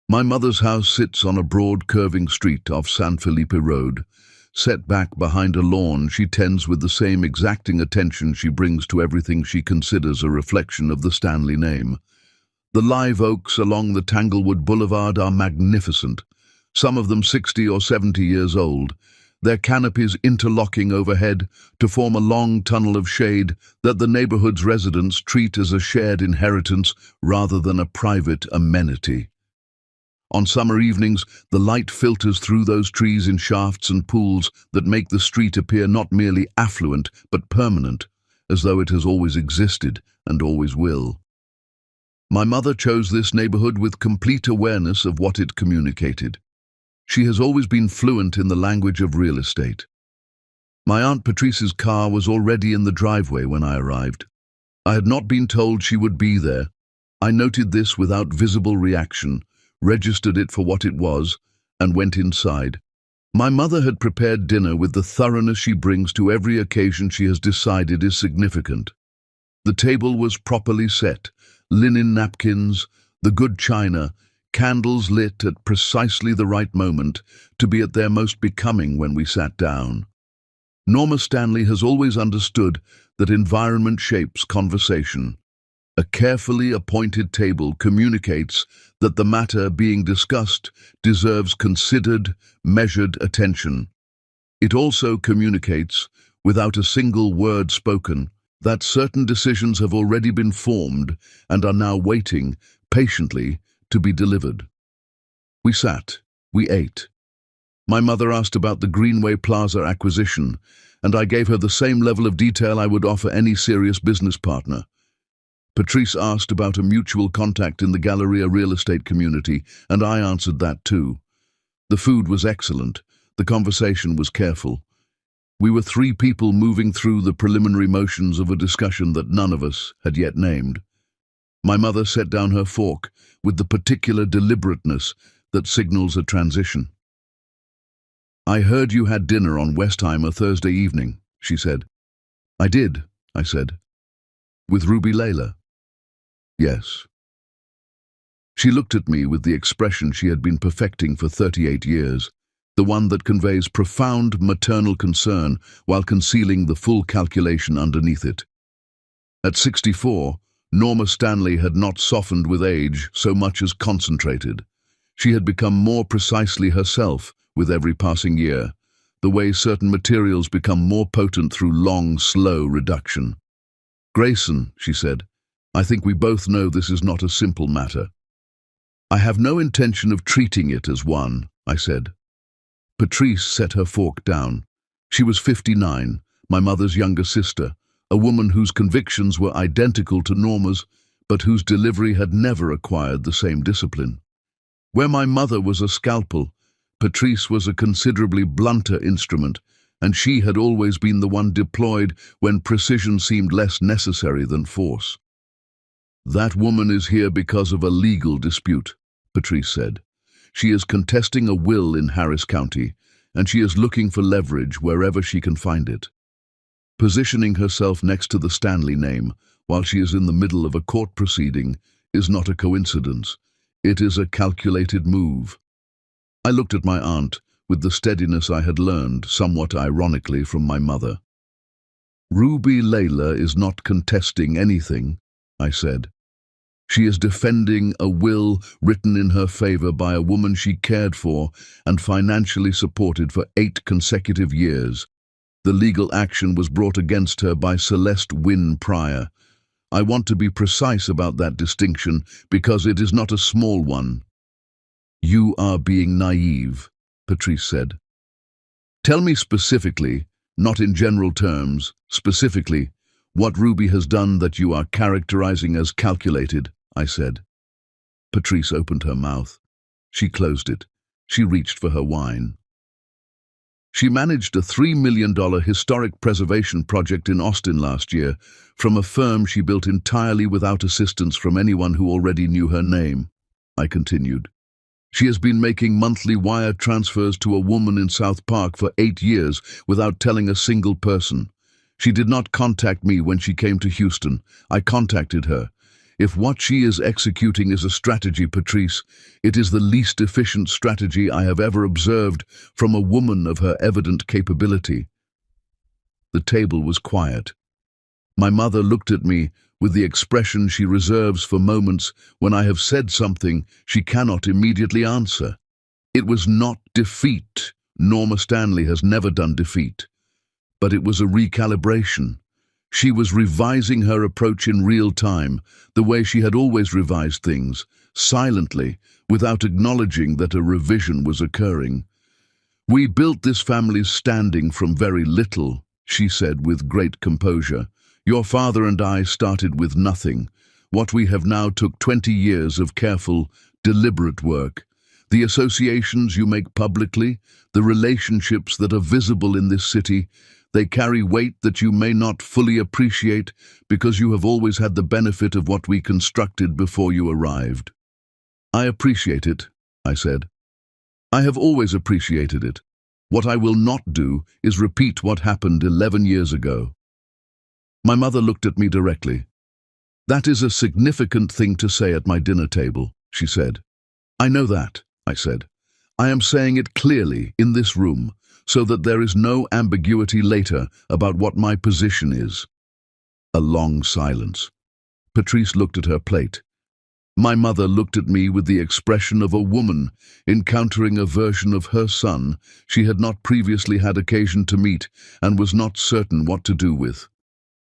My mother's house sits on a broad curving street off San Felipe Road. Set back behind a lawn, she tends with the same exacting attention she brings to everything she considers a reflection of the Stanley name. The live oaks along the Tanglewood Boulevard are magnificent, some of them 60 or 70 years old, their canopies interlocking overhead to form a long tunnel of shade that the neighborhood's residents treat as a shared inheritance rather than a private amenity. On summer evenings, the light filters through those trees in shafts and pools that make the street appear not merely affluent but permanent, as though it has always existed and always will. My mother chose this neighborhood with complete awareness of what it communicated. She has always been fluent in the language of real estate. My Aunt Patrice's car was already in the driveway when I arrived. I had not been told she would be there. I noted this without visible reaction, registered it for what it was, and went inside. My mother had prepared dinner with the thoroughness she brings to every occasion she has decided is significant. The table was properly set, linen napkins, the good china, candles lit at precisely the right moment to be at their most becoming when we sat down. Norma Stanley has always understood that environment shapes conversation. A carefully appointed table communicates that the matter being discussed deserves considered, measured attention. It also communicates, without a single word spoken, that certain decisions have already been formed and are now waiting, patiently, to be delivered. We sat, we ate. My mother asked about the Greenway Plaza acquisition, and I gave her the same level of detail I would offer any serious business partner. Patrice asked about a mutual contact in the Galleria real estate community, and I answered that too. The food was excellent, the conversation was careful. We were three people moving through the preliminary motions of a discussion that none of us had yet named. My mother set down her fork with the particular deliberateness that signals a transition. "I heard you had dinner on Westheimer Thursday evening," she said. "I did," I said. "With Ruby Layla?" "Yes." She looked at me with the expression she had been perfecting for 38 years, the one that conveys profound maternal concern while concealing the full calculation underneath it. At 64, Norma Stanley had not softened with age so much as concentrated. She had become more precisely herself with every passing year, the way certain materials become more potent through long, slow reduction. "Grayson," she said, "I think we both know this is not a simple matter." "I have no intention of treating it as one," I said. Patrice set her fork down. She was 59, my mother's younger sister, a woman whose convictions were identical to Norma's, but whose delivery had never acquired the same discipline. Where my mother was a scalpel, Patrice was a considerably blunter instrument, and she had always been the one deployed when precision seemed less necessary than force. "That woman is here because of a legal dispute," Patrice said. "She is contesting a will in Harris County, and she is looking for leverage wherever she can find it. Positioning herself next to the Stanley name while she is in the middle of a court proceeding is not a coincidence. It is a calculated move." I looked at my aunt with the steadiness I had learned, somewhat ironically, from my mother. "Ruby Layla is not contesting anything," I said. "She is defending a will written in her favor by a woman she cared for and financially supported for 8 consecutive years. The legal action was brought against her by Celeste Wynne Pryor. I want to be precise about that distinction because it is not a small one." "You are being naive," Patrice said. "Tell me specifically, not in general terms, specifically, what Ruby has done that you are characterizing as calculated," I said. Patrice opened her mouth. She closed it. She reached for her wine. "She managed a $3 million historic preservation project in Austin last year from a firm she built entirely without assistance from anyone who already knew her name," I continued. "She has been making monthly wire transfers to a woman in South Park for 8 years without telling a single person. She did not contact me when she came to Houston. I contacted her. If what she is executing is a strategy, Patrice, it is the least efficient strategy I have ever observed from a woman of her evident capability. The table was quiet. My mother looked at me with the expression she reserves for moments when I have said something she cannot immediately answer. It was not defeat. Norma Stanley has never done defeat. But it was a recalibration. She was revising her approach in real time, the way she had always revised things, silently, without acknowledging that a revision was occurring. "We built this family's standing from very little," she said with great composure. "Your father and I started with nothing. What we have now took 20 years of careful, deliberate work. The associations you make publicly, the relationships that are visible in this city, they carry weight that you may not fully appreciate because you have always had the benefit of what we constructed before you arrived." "I appreciate it," I said. "I have always appreciated it. What I will not do is repeat what happened 11 years ago." My mother looked at me directly. "That is a significant thing to say at my dinner table," she said. "I know that," I said. "I am saying it clearly in this room, so that there is no ambiguity later about what my position is." A long silence. Patrice looked at her plate. My mother looked at me with the expression of a woman encountering a version of her son she had not previously had occasion to meet and was not certain what to do with.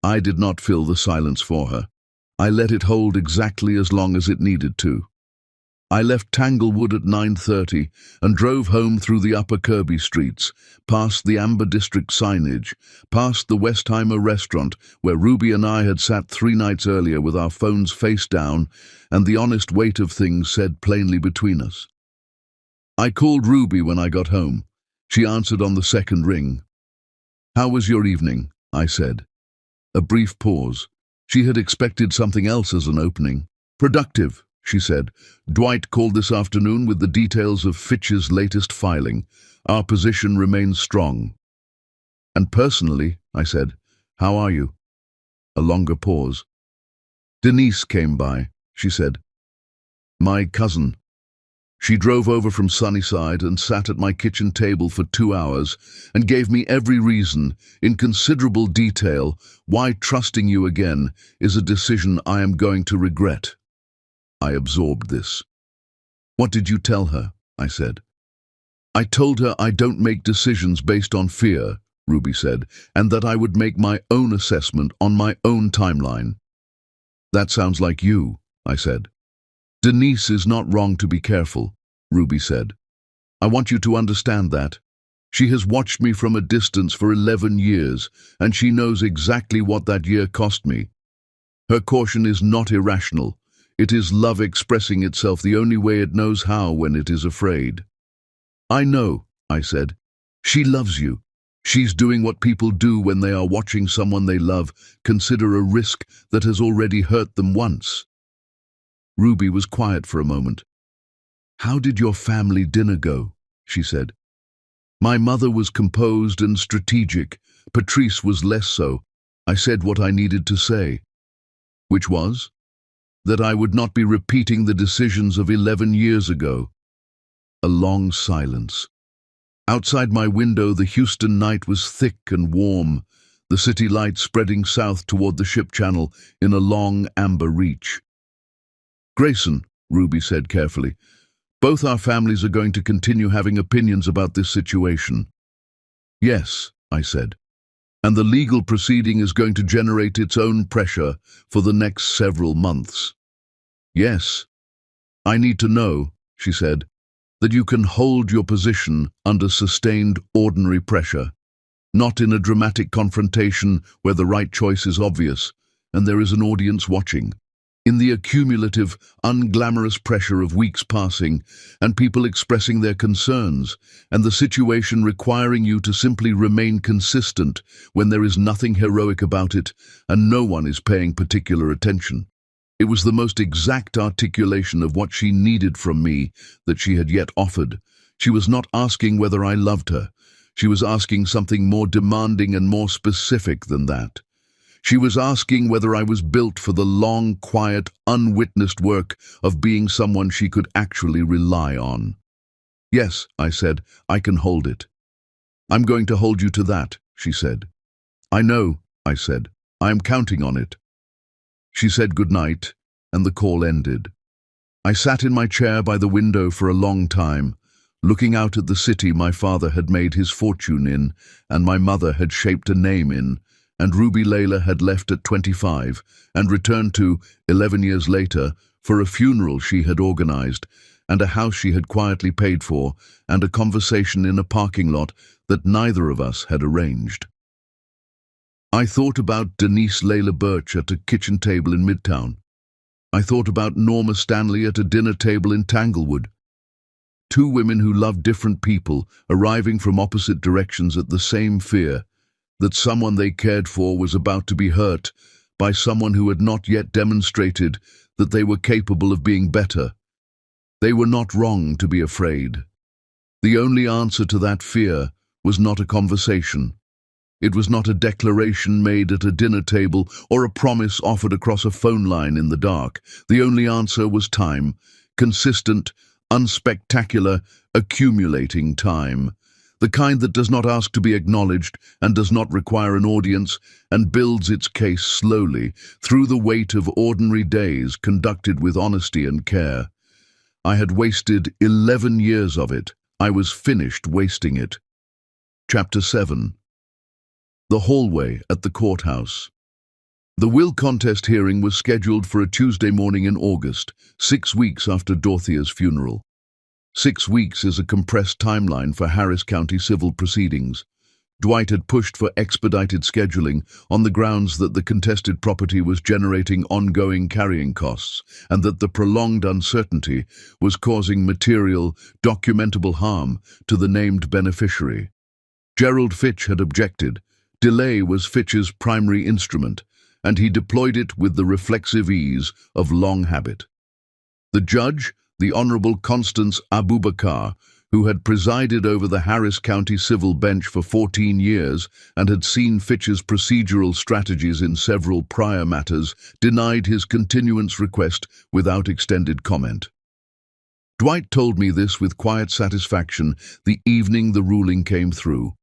I did not fill the silence for her. I let it hold exactly as long as it needed to. I left Tanglewood at 9:30 and drove home through the upper Kirby streets, past the Amber District signage, past the Westheimer restaurant where Ruby and I had sat 3 nights earlier with our phones face down and the honest weight of things said plainly between us. I called Ruby when I got home. She answered on the second ring. "How was your evening?" I said. A brief pause. She had expected something else as an opening. "Productive," she said. "Dwight called this afternoon with the details of Fitch's latest filing. Our position remains strong." "And personally," I said, "how are you?" A longer pause. "Denise came by," she said. "My cousin. She drove over from Sunnyside and sat at my kitchen table for 2 hours and gave me every reason, in considerable detail, why trusting you again is a decision I am going to regret." I absorbed this. "What did you tell her?" I said. "I told her I don't make decisions based on fear," Ruby said, "and that I would make my own assessment on my own timeline." "That sounds like you," I said. "Denise is not wrong to be careful," Ruby said. "I want you to understand that. She has watched me from a distance for 11 years, and she knows exactly what that year cost me. Her caution is not irrational. It is love expressing itself the only way it knows how when it is afraid." "I know," I said. "She loves you. She's doing what people do when they are watching someone they love consider a risk that has already hurt them once." Ruby was quiet for a moment. "How did your family dinner go?" she said. My mother was composed and strategic. Patrice was less so. I said what I needed to say. Which was? That I would not be repeating the decisions of 11 years ago. A long silence. Outside my window, the Houston night was thick and warm, the city lights spreading south toward the ship channel in a long amber reach. "Grayson," Ruby said carefully, "both our families are going to continue having opinions about this situation." "Yes," I said, "and the legal proceeding is going to generate its own pressure for the next several months." "Yes. I need to know," she said, "that you can hold your position under sustained ordinary pressure, not in a dramatic confrontation where the right choice is obvious and there is an audience watching. In the accumulative, unglamorous pressure of weeks passing and people expressing their concerns, and the situation requiring you to simply remain consistent when there is nothing heroic about it and no one is paying particular attention." It was the most exact articulation of what she needed from me that she had yet offered. She was not asking whether I loved her. She was asking something more demanding and more specific than that. She was asking whether I was built for the long, quiet, unwitnessed work of being someone she could actually rely on. "Yes," I said, "I can hold it." "I'm going to hold you to that," she said. "I know," I said. "I am counting on it." She said goodnight, and the call ended. I sat in my chair by the window for a long time, looking out at the city my father had made his fortune in, and my mother had shaped a name in, and Ruby Layla had left at 25 and returned to, 11 years later, for a funeral she had organized, and a house she had quietly paid for, and a conversation in a parking lot that neither of us had arranged. I thought about Denise Layla Birch at a kitchen table in Midtown. I thought about Norma Stanley at a dinner table in Tanglewood. Two women who loved different people, arriving from opposite directions at the same fear, that someone they cared for was about to be hurt by someone who had not yet demonstrated that they were capable of being better. They were not wrong to be afraid. The only answer to that fear was not a conversation. It was not a declaration made at a dinner table or a promise offered across a phone line in the dark. The only answer was time, consistent, unspectacular, accumulating time. The kind that does not ask to be acknowledged and does not require an audience and builds its case slowly through the weight of ordinary days conducted with honesty and care. I had wasted 11 years of it. I was finished wasting it. Chapter 7. The hallway at the courthouse. The will contest hearing was scheduled for a Tuesday morning in August, 6 weeks after Dorothea's funeral. 6 weeks is a compressed timeline for Harris County civil proceedings. Dwight had pushed for expedited scheduling on the grounds that the contested property was generating ongoing carrying costs and that the prolonged uncertainty was causing material, documentable harm to the named beneficiary. Gerald Fitch had objected. Delay was Fitch's primary instrument, and he deployed it with the reflexive ease of long habit. The judge, the Honorable Constance Abubakar, who had presided over the Harris County civil bench for 14 years and had seen Fitch's procedural strategies in several prior matters, denied his continuance request without extended comment. Dwight told me this with quiet satisfaction the evening the ruling came through.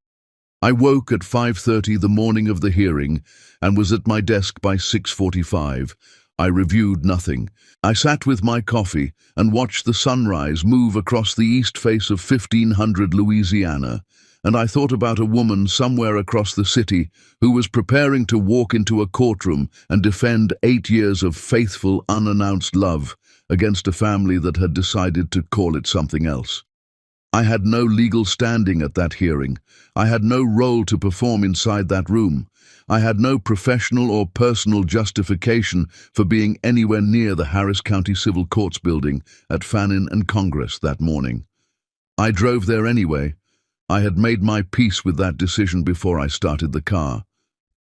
I woke at 5:30 the morning of the hearing and was at my desk by 6:45. I reviewed nothing. I sat with my coffee and watched the sunrise move across the east face of 1500 Louisiana, and I thought about a woman somewhere across the city who was preparing to walk into a courtroom and defend 8 years of faithful, unannounced love against a family that had decided to call it something else. I had no legal standing at that hearing. I had no role to perform inside that room. I had no professional or personal justification for being anywhere near the Harris County Civil Courts building at Fannin and Congress that morning. I drove there anyway. I had made my peace with that decision before I started the car.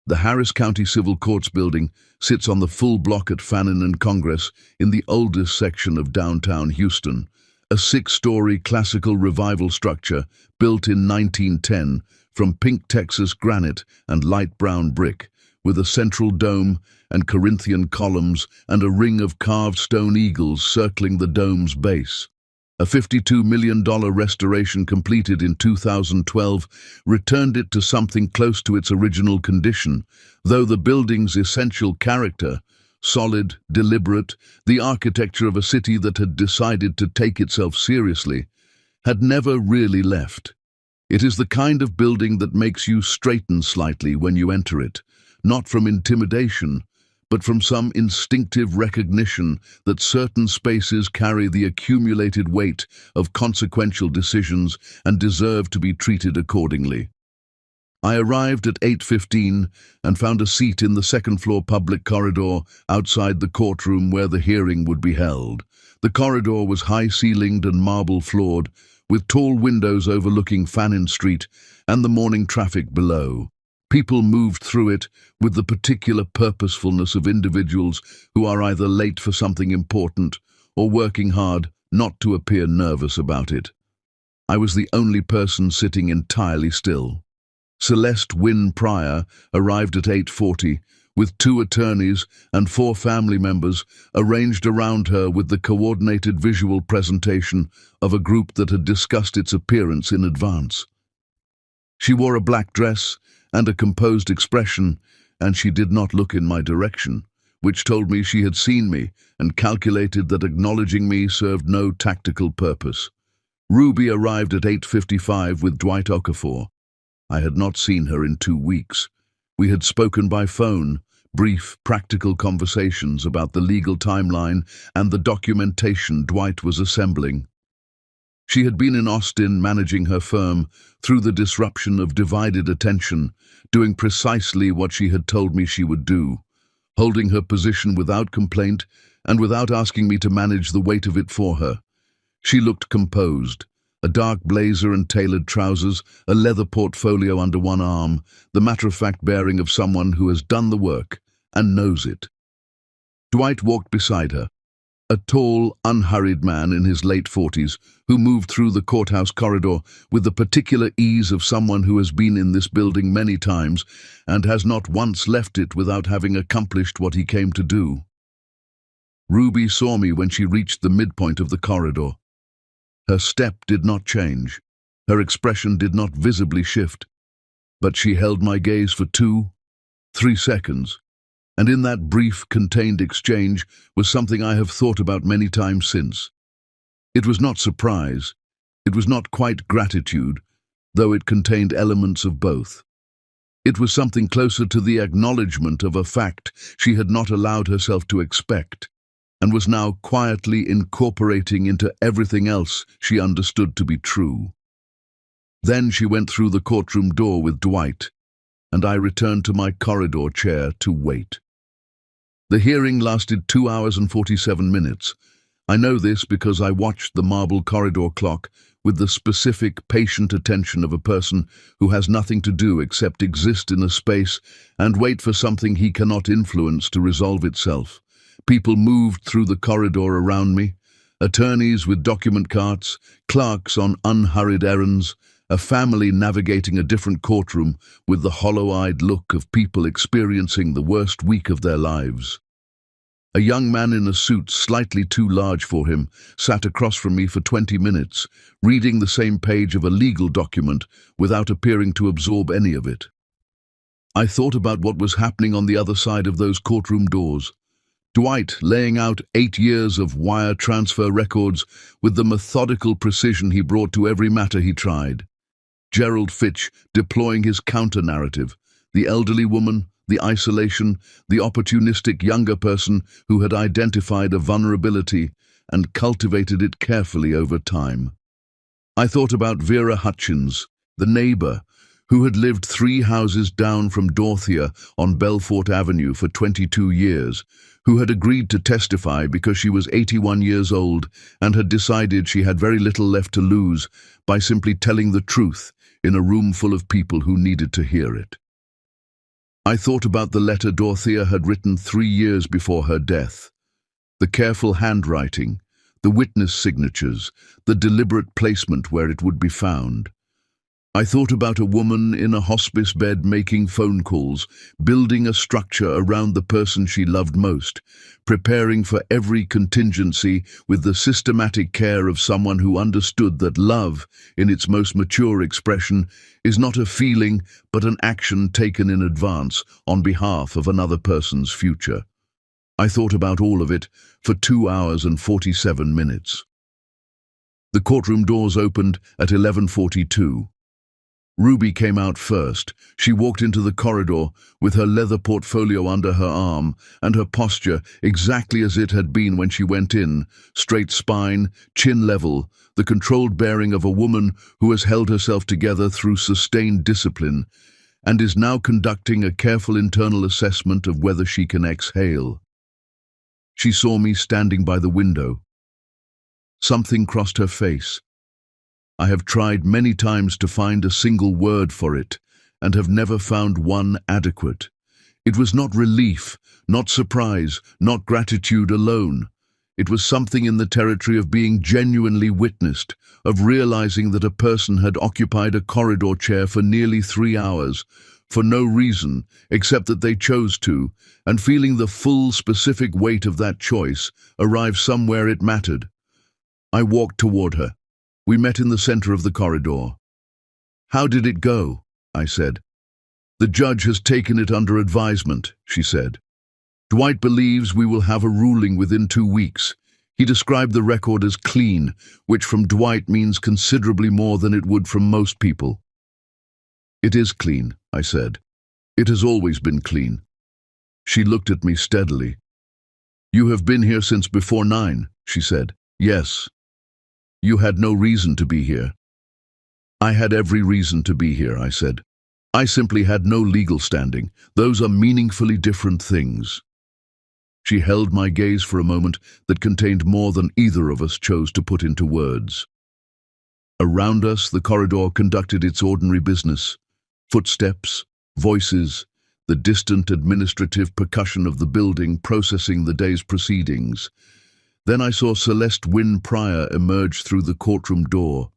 The Harris County Civil Courts building sits on the full block at Fannin and Congress in the oldest section of downtown Houston, a 6-story classical revival structure built in 1910 from pink Texas granite and light brown brick, with a central dome and Corinthian columns and a ring of carved stone eagles circling the dome's base. A $52 million restoration completed in 2012 returned it to something close to its original condition, though the building's essential character, solid, deliberate, the architecture of a city that had decided to take itself seriously, had never really left. It is the kind of building that makes you straighten slightly when you enter it, not from intimidation, but from some instinctive recognition that certain spaces carry the accumulated weight of consequential decisions and deserve to be treated accordingly. I arrived at 8:15 and found a seat in the second-floor public corridor outside the courtroom where the hearing would be held. The corridor was high-ceilinged and marble-floored, with tall windows overlooking Fannin Street and the morning traffic below. People moved through it with the particular purposefulness of individuals who are either late for something important or working hard not to appear nervous about it. I was the only person sitting entirely still. Celeste Wynne Pryor arrived at 8:40, with 2 attorneys and 4 family members arranged around her with the coordinated visual presentation of a group that had discussed its appearance in advance. She wore a black dress and a composed expression, and she did not look in my direction, which told me she had seen me and calculated that acknowledging me served no tactical purpose. Ruby arrived at 8:55 with Dwight Okafor. I had not seen her in 2 weeks. We had spoken by phone, brief, practical conversations about the legal timeline and the documentation Dwight was assembling. She had been in Austin managing her firm through the disruption of divided attention, doing precisely what she had told me she would do, holding her position without complaint and without asking me to manage the weight of it for her. She looked composed, a dark blazer and tailored trousers, a leather portfolio under one arm, the matter-of-fact bearing of someone who has done the work and knows it. Dwight walked beside her, a tall, unhurried man in his late 40s who moved through the courthouse corridor with the particular ease of someone who has been in this building many times and has not once left it without having accomplished what he came to do. Ruby saw me when she reached the midpoint of the corridor. Her step did not change, her expression did not visibly shift, but she held my gaze for 2, 3 seconds, and in that brief, contained exchange was something I have thought about many times since. It was not surprise, it was not quite gratitude, though it contained elements of both. It was something closer to the acknowledgement of a fact she had not allowed herself to expect, and was now quietly incorporating into everything else she understood to be true. Then she went through the courtroom door with Dwight, and I returned to my corridor chair to wait. The hearing lasted 2 hours and 47 minutes. I know this because I watched the marble corridor clock with the specific, patient attention of a person who has nothing to do except exist in a space and wait for something he cannot influence to resolve itself. People moved through the corridor around me, attorneys with document carts, clerks on unhurried errands, a family navigating a different courtroom with the hollow-eyed look of people experiencing the worst week of their lives. A young man in a suit slightly too large for him sat across from me for 20 minutes, reading the same page of a legal document without appearing to absorb any of it. I thought about what was happening on the other side of those courtroom doors. Dwight laying out 8 years of wire transfer records with the methodical precision he brought to every matter he tried. Gerald Fitch deploying his counter-narrative, the elderly woman, the isolation, the opportunistic younger person who had identified a vulnerability and cultivated it carefully over time. I thought about Vera Hutchins, the neighbor, who had lived 3 houses down from Dorothea on Belfort Avenue for 22 years, who had agreed to testify because she was 81 years old and had decided she had very little left to lose by simply telling the truth in a room full of people who needed to hear it. I thought about the letter Dorothea had written 3 years before her death, the careful handwriting, the witness signatures, the deliberate placement where it would be found. I thought about a woman in a hospice bed making phone calls, building a structure around the person she loved most, preparing for every contingency with the systematic care of someone who understood that love, in its most mature expression, is not a feeling but an action taken in advance on behalf of another person's future. I thought about all of it for 2 hours and 47 minutes. The courtroom doors opened at 11:42. Ruby came out first. She walked into the corridor with her leather portfolio under her arm and her posture exactly as it had been when she went in, straight spine, chin level, the controlled bearing of a woman who has held herself together through sustained discipline and is now conducting a careful internal assessment of whether she can exhale. She saw me standing by the window. Something crossed her face. I have tried many times to find a single word for it, and have never found one adequate. It was not relief, not surprise, not gratitude alone. It was something in the territory of being genuinely witnessed, of realizing that a person had occupied a corridor chair for nearly 3 hours, for no reason except that they chose to, and feeling the full specific weight of that choice arrive somewhere it mattered. I walked toward her. We met in the center of the corridor. "How did it go?" I said. "The judge has taken it under advisement," she said. "Dwight believes we will have a ruling within 2 weeks. He described the record as clean, which from Dwight means considerably more than it would from most people." "It is clean," I said. "It has always been clean." She looked at me steadily. "You have been here since before 9, she said. "Yes." "You had no reason to be here." "I had every reason to be here," I said. "I simply had no legal standing. Those are meaningfully different things." She held my gaze for a moment that contained more than either of us chose to put into words. Around us, the corridor conducted its ordinary business. Footsteps, voices, the distant administrative percussion of the building processing the day's proceedings. Then I saw Celeste Wynne Pryor emerge through the courtroom door.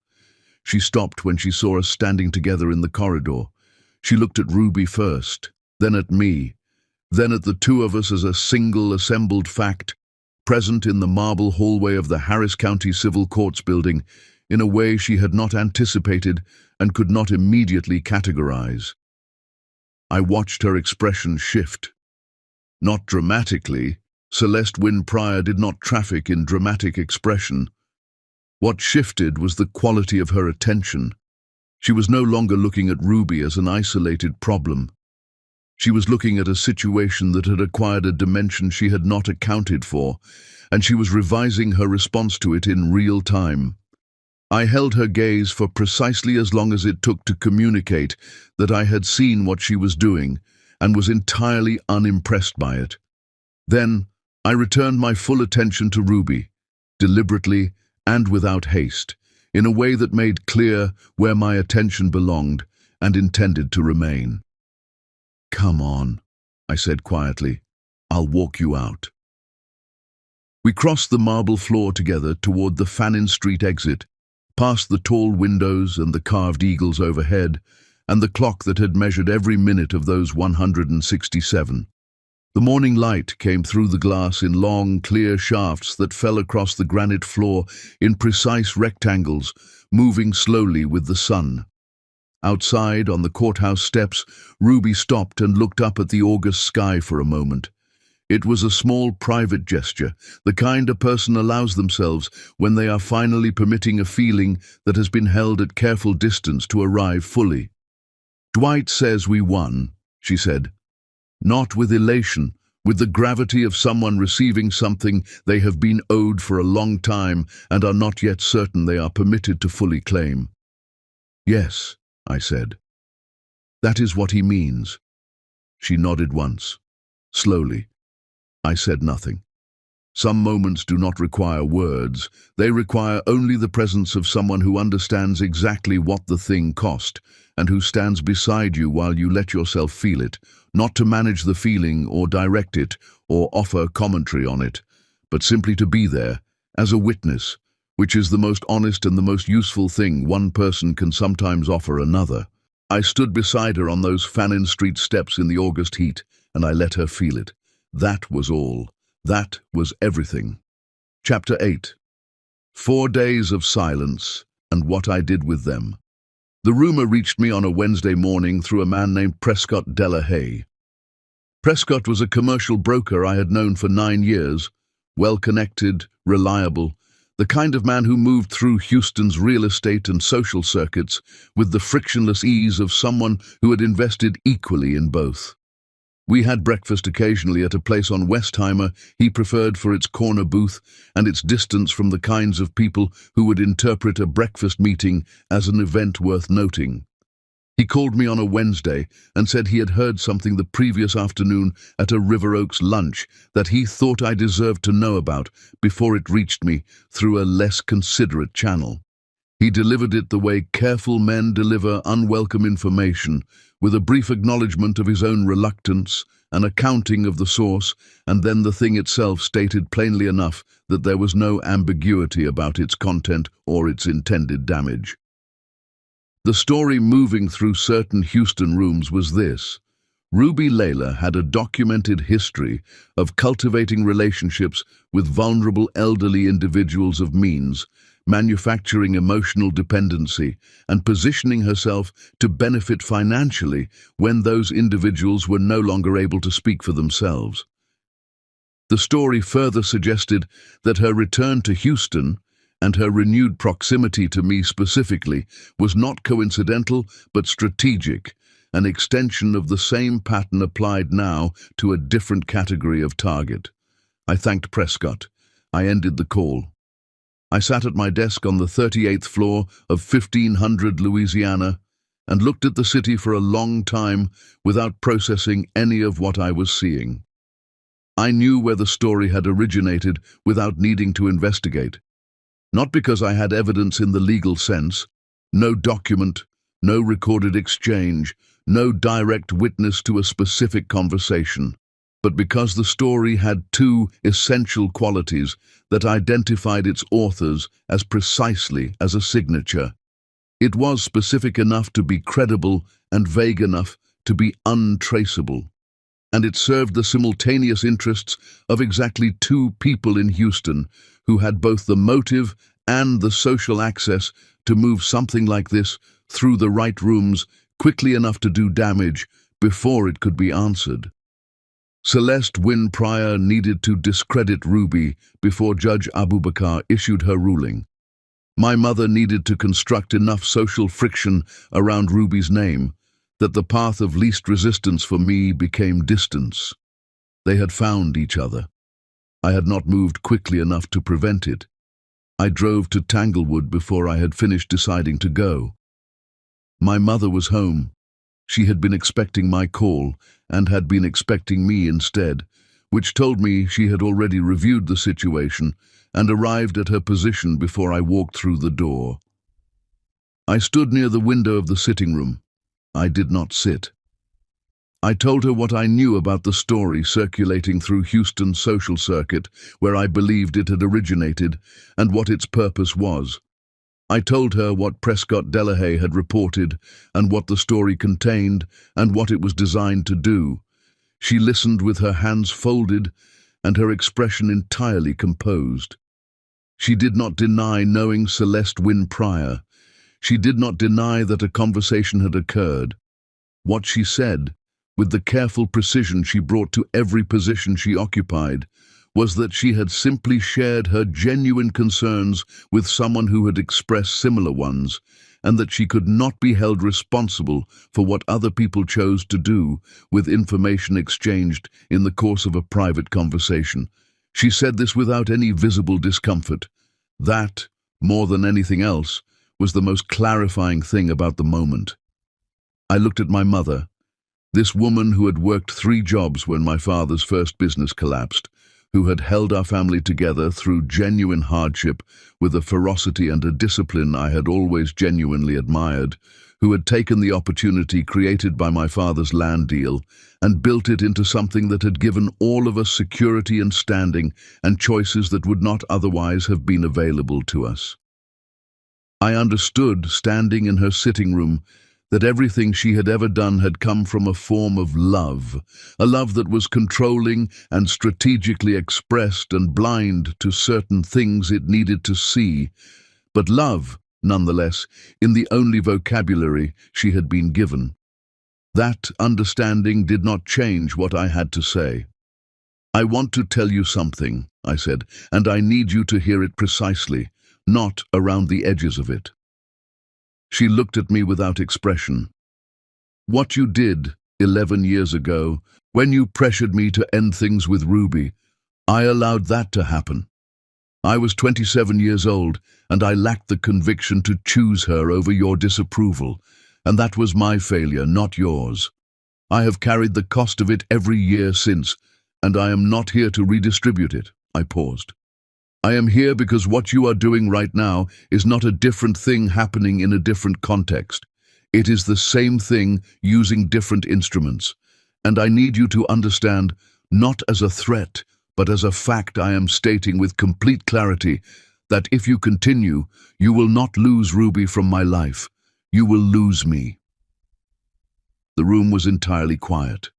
She stopped when she saw us standing together in the corridor. She looked at Ruby first, then at me, then at the two of us as a single assembled fact, present in the marble hallway of the Harris County Civil Courts building in a way she had not anticipated and could not immediately categorize. I watched her expression shift. Not dramatically. Celeste Wynne Pryor did not traffic in dramatic expression. What shifted was the quality of her attention. She was no longer looking at Ruby as an isolated problem. She was looking at a situation that had acquired a dimension she had not accounted for, and she was revising her response to it in real time. I held her gaze for precisely as long as it took to communicate that I had seen what she was doing and was entirely unimpressed by it. Then I returned my full attention to Ruby, deliberately and without haste, in a way that made clear where my attention belonged and intended to remain. "Come on," I said quietly. "I'll walk you out." We crossed the marble floor together toward the Fannin Street exit, past the tall windows and the carved eagles overhead, and the clock that had measured every minute of those 167. The morning light came through the glass in long, clear shafts that fell across the granite floor in precise rectangles, moving slowly with the sun. Outside, on the courthouse steps, Ruby stopped and looked up at the August sky for a moment. It was a small private gesture, the kind a person allows themselves when they are finally permitting a feeling that has been held at careful distance to arrive fully. "Dwight says we won," she said. Not with elation, with the gravity of someone receiving something they have been owed for a long time and are not yet certain they are permitted to fully claim. "Yes," I said. "That is what he means." She nodded once. Slowly. I said nothing. Some moments do not require words. They require only the presence of someone who understands exactly what the thing cost and who stands beside you while you let yourself feel it, not to manage the feeling or direct it or offer commentary on it, but simply to be there as a witness, which is the most honest and the most useful thing one person can sometimes offer another. I stood beside her on those Fannin Street steps in the August heat, and I let her feel it. That was all. That was everything. Chapter 8. 4 days of silence, and what I did with them. The rumor reached me on a Wednesday morning through a man named Prescott Delahaye. Prescott was a commercial broker I had known for 9 years, well-connected, reliable, the kind of man who moved through Houston's real estate and social circuits with the frictionless ease of someone who had invested equally in both. We had breakfast occasionally at a place on Westheimer he preferred for its corner booth and its distance from the kinds of people who would interpret a breakfast meeting as an event worth noting. He called me on a Wednesday and said he had heard something the previous afternoon at a River Oaks lunch that he thought I deserved to know about before it reached me through a less considerate channel. He delivered it the way careful men deliver unwelcome information, with a brief acknowledgement of his own reluctance, an accounting of the source, and then the thing itself stated plainly enough that there was no ambiguity about its content or its intended damage. The story moving through certain Houston rooms was this. Ruby Layla had a documented history of cultivating relationships with vulnerable elderly individuals of means, manufacturing emotional dependency, and positioning herself to benefit financially when those individuals were no longer able to speak for themselves. The story further suggested that her return to Houston and her renewed proximity to me specifically was not coincidental but strategic, an extension of the same pattern applied now to a different category of target. I thanked Prescott. I ended the call. I sat at my desk on the 38th floor of 1500 Louisiana and looked at the city for a long time without processing any of what I was seeing. I knew where the story had originated without needing to investigate. Not because I had evidence in the legal sense, no document, no recorded exchange, no direct witness to a specific conversation, but because the story had two essential qualities that identified its authors as precisely as a signature. It was specific enough to be credible and vague enough to be untraceable. And it served the simultaneous interests of exactly two people in Houston who had both the motive and the social access to move something like this through the right rooms quickly enough to do damage before it could be answered. Celeste Wynne Pryor needed to discredit Ruby before Judge Abubakar issued her ruling. My mother needed to construct enough social friction around Ruby's name that the path of least resistance for me became distance. They had found each other. I had not moved quickly enough to prevent it. I drove to Tanglewood before I had finished deciding to go. My mother was home. She had been expecting my call and had been expecting me instead, which told me she had already reviewed the situation and arrived at her position before I walked through the door. I stood near the window of the sitting room. I did not sit. I told her what I knew about the story circulating through Houston's social circuit, where I believed it had originated, and what its purpose was. I told her what Prescott Delahaye had reported, and what the story contained, and what it was designed to do. She listened with her hands folded, and her expression entirely composed. She did not deny knowing Celeste Wynne Pryor. She did not deny that a conversation had occurred. What she said, with the careful precision she brought to every position she occupied, was that she had simply shared her genuine concerns with someone who had expressed similar ones, and that she could not be held responsible for what other people chose to do with information exchanged in the course of a private conversation. She said this without any visible discomfort. That, more than anything else, was the most clarifying thing about the moment. I looked at my mother, this woman who had worked 3 jobs when my father's first business collapsed, who had held our family together through genuine hardship with a ferocity and a discipline I had always genuinely admired, who had taken the opportunity created by my father's land deal and built it into something that had given all of us security and standing and choices that would not otherwise have been available to us. I understood, standing in her sitting room, that everything she had ever done had come from a form of love, a love that was controlling and strategically expressed and blind to certain things it needed to see, but love, nonetheless, in the only vocabulary she had been given. That understanding did not change what I had to say. "I want to tell you something," I said, "and I need you to hear it precisely, not around the edges of it." She looked at me without expression. "What you did 11 years ago, when you pressured me to end things with Ruby, I allowed that to happen. I was 27 years old, and I lacked the conviction to choose her over your disapproval, and that was my failure, not yours. I have carried the cost of it every year since, and I am not here to redistribute it." I paused. I am here because what you are doing right now is not a different thing happening in a different context. It is the same thing using different instruments. And I need you to understand, not as a threat, but as a fact I am stating with complete clarity, that if you continue, you will not lose Ruby from my life. You will lose me. The room was entirely quiet.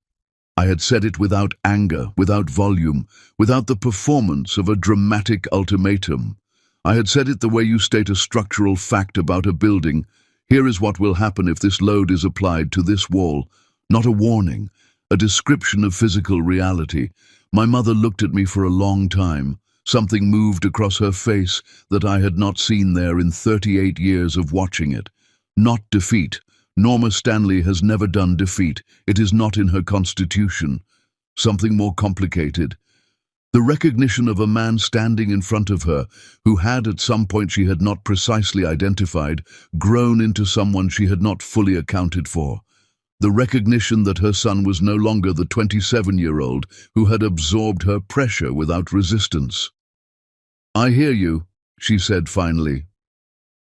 I had said it without anger, without volume, without the performance of a dramatic ultimatum. I had said it the way you state a structural fact about a building. Here is what will happen if this load is applied to this wall. Not a warning, a description of physical reality. My mother looked at me for a long time. Something moved across her face that I had not seen there in 38 years of watching it. Not defeat. Norma Stanley has never done defeat. It is not in her constitution. Something more complicated. The recognition of a man standing in front of her, who had at some point she had not precisely identified, grown into someone she had not fully accounted for. The recognition that her son was no longer the 27-year-old who had absorbed her pressure without resistance. "I hear you," she said finally.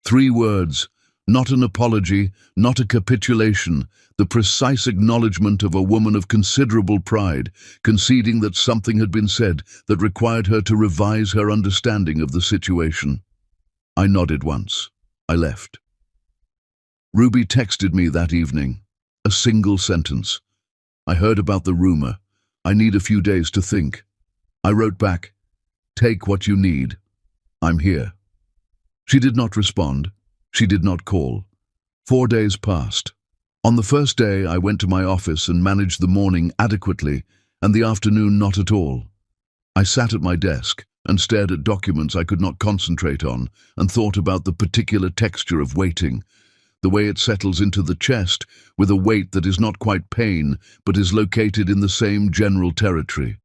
3 words. Not an apology, not a capitulation, the precise acknowledgement of a woman of considerable pride, conceding that something had been said that required her to revise her understanding of the situation. I nodded once. I left. Ruby texted me that evening. A single sentence. "I heard about the rumor. I need a few days to think." I wrote back, "Take what you need. I'm here." She did not respond. She did not call. 4 days passed. On the first day, I went to my office and managed the morning adequately, and the afternoon not at all. I sat at my desk and stared at documents I could not concentrate on and thought about the particular texture of waiting, the way it settles into the chest with a weight that is not quite pain but is located in the same general territory.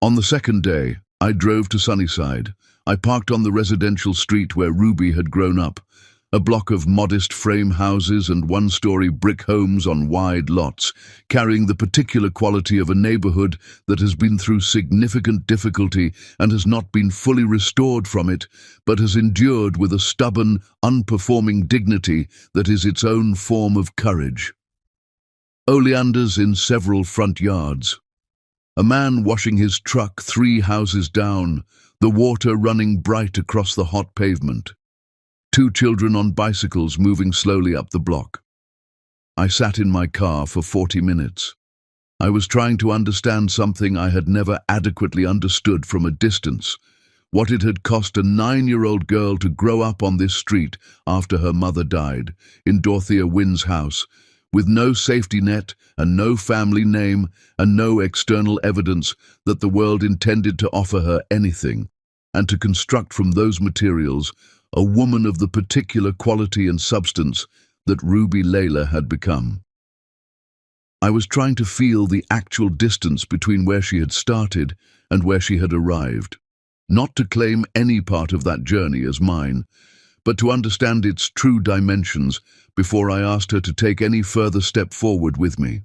On the second day, I drove to Sunnyside. I parked on the residential street where Ruby had grown up, a block of modest frame houses and one-story brick homes on wide lots, carrying the particular quality of a neighborhood that has been through significant difficulty and has not been fully restored from it, but has endured with a stubborn, unperforming dignity that is its own form of courage. Oleanders in several front yards. A man washing his truck 3 houses down, the water running bright across the hot pavement. 2 children on bicycles moving slowly up the block. I sat in my car for 40 minutes. I was trying to understand something I had never adequately understood from a distance, what it had cost a 9-year-old girl to grow up on this street after her mother died, in Dorothea Wynn's house, with no safety net and no family name and no external evidence that the world intended to offer her anything, and to construct from those materials a woman of the particular quality and substance that Ruby Layla had become. I was trying to feel the actual distance between where she had started and where she had arrived, not to claim any part of that journey as mine, but to understand its true dimensions before I asked her to take any further step forward with me.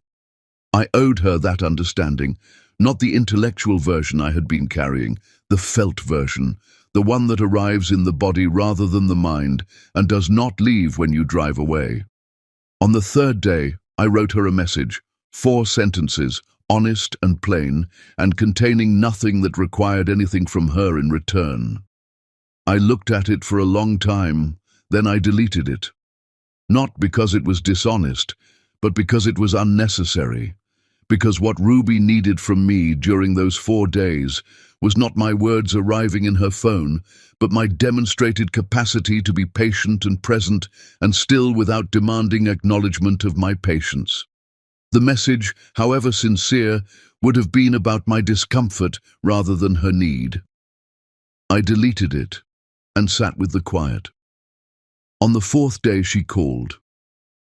I owed her that understanding, not the intellectual version I had been carrying, the felt version, the one that arrives in the body rather than the mind and does not leave when you drive away. On the 3rd day, I wrote her a message, 4 sentences, honest and plain, and containing nothing that required anything from her in return. I looked at it for a long time, then I deleted it. Not because it was dishonest, but because it was unnecessary. Because what Ruby needed from me during those 4 days was not my words arriving in her phone, but my demonstrated capacity to be patient and present, and still without demanding acknowledgement of my patience. The message, however sincere, would have been about my discomfort rather than her need. I deleted it and sat with the quiet. On the 4th day she called.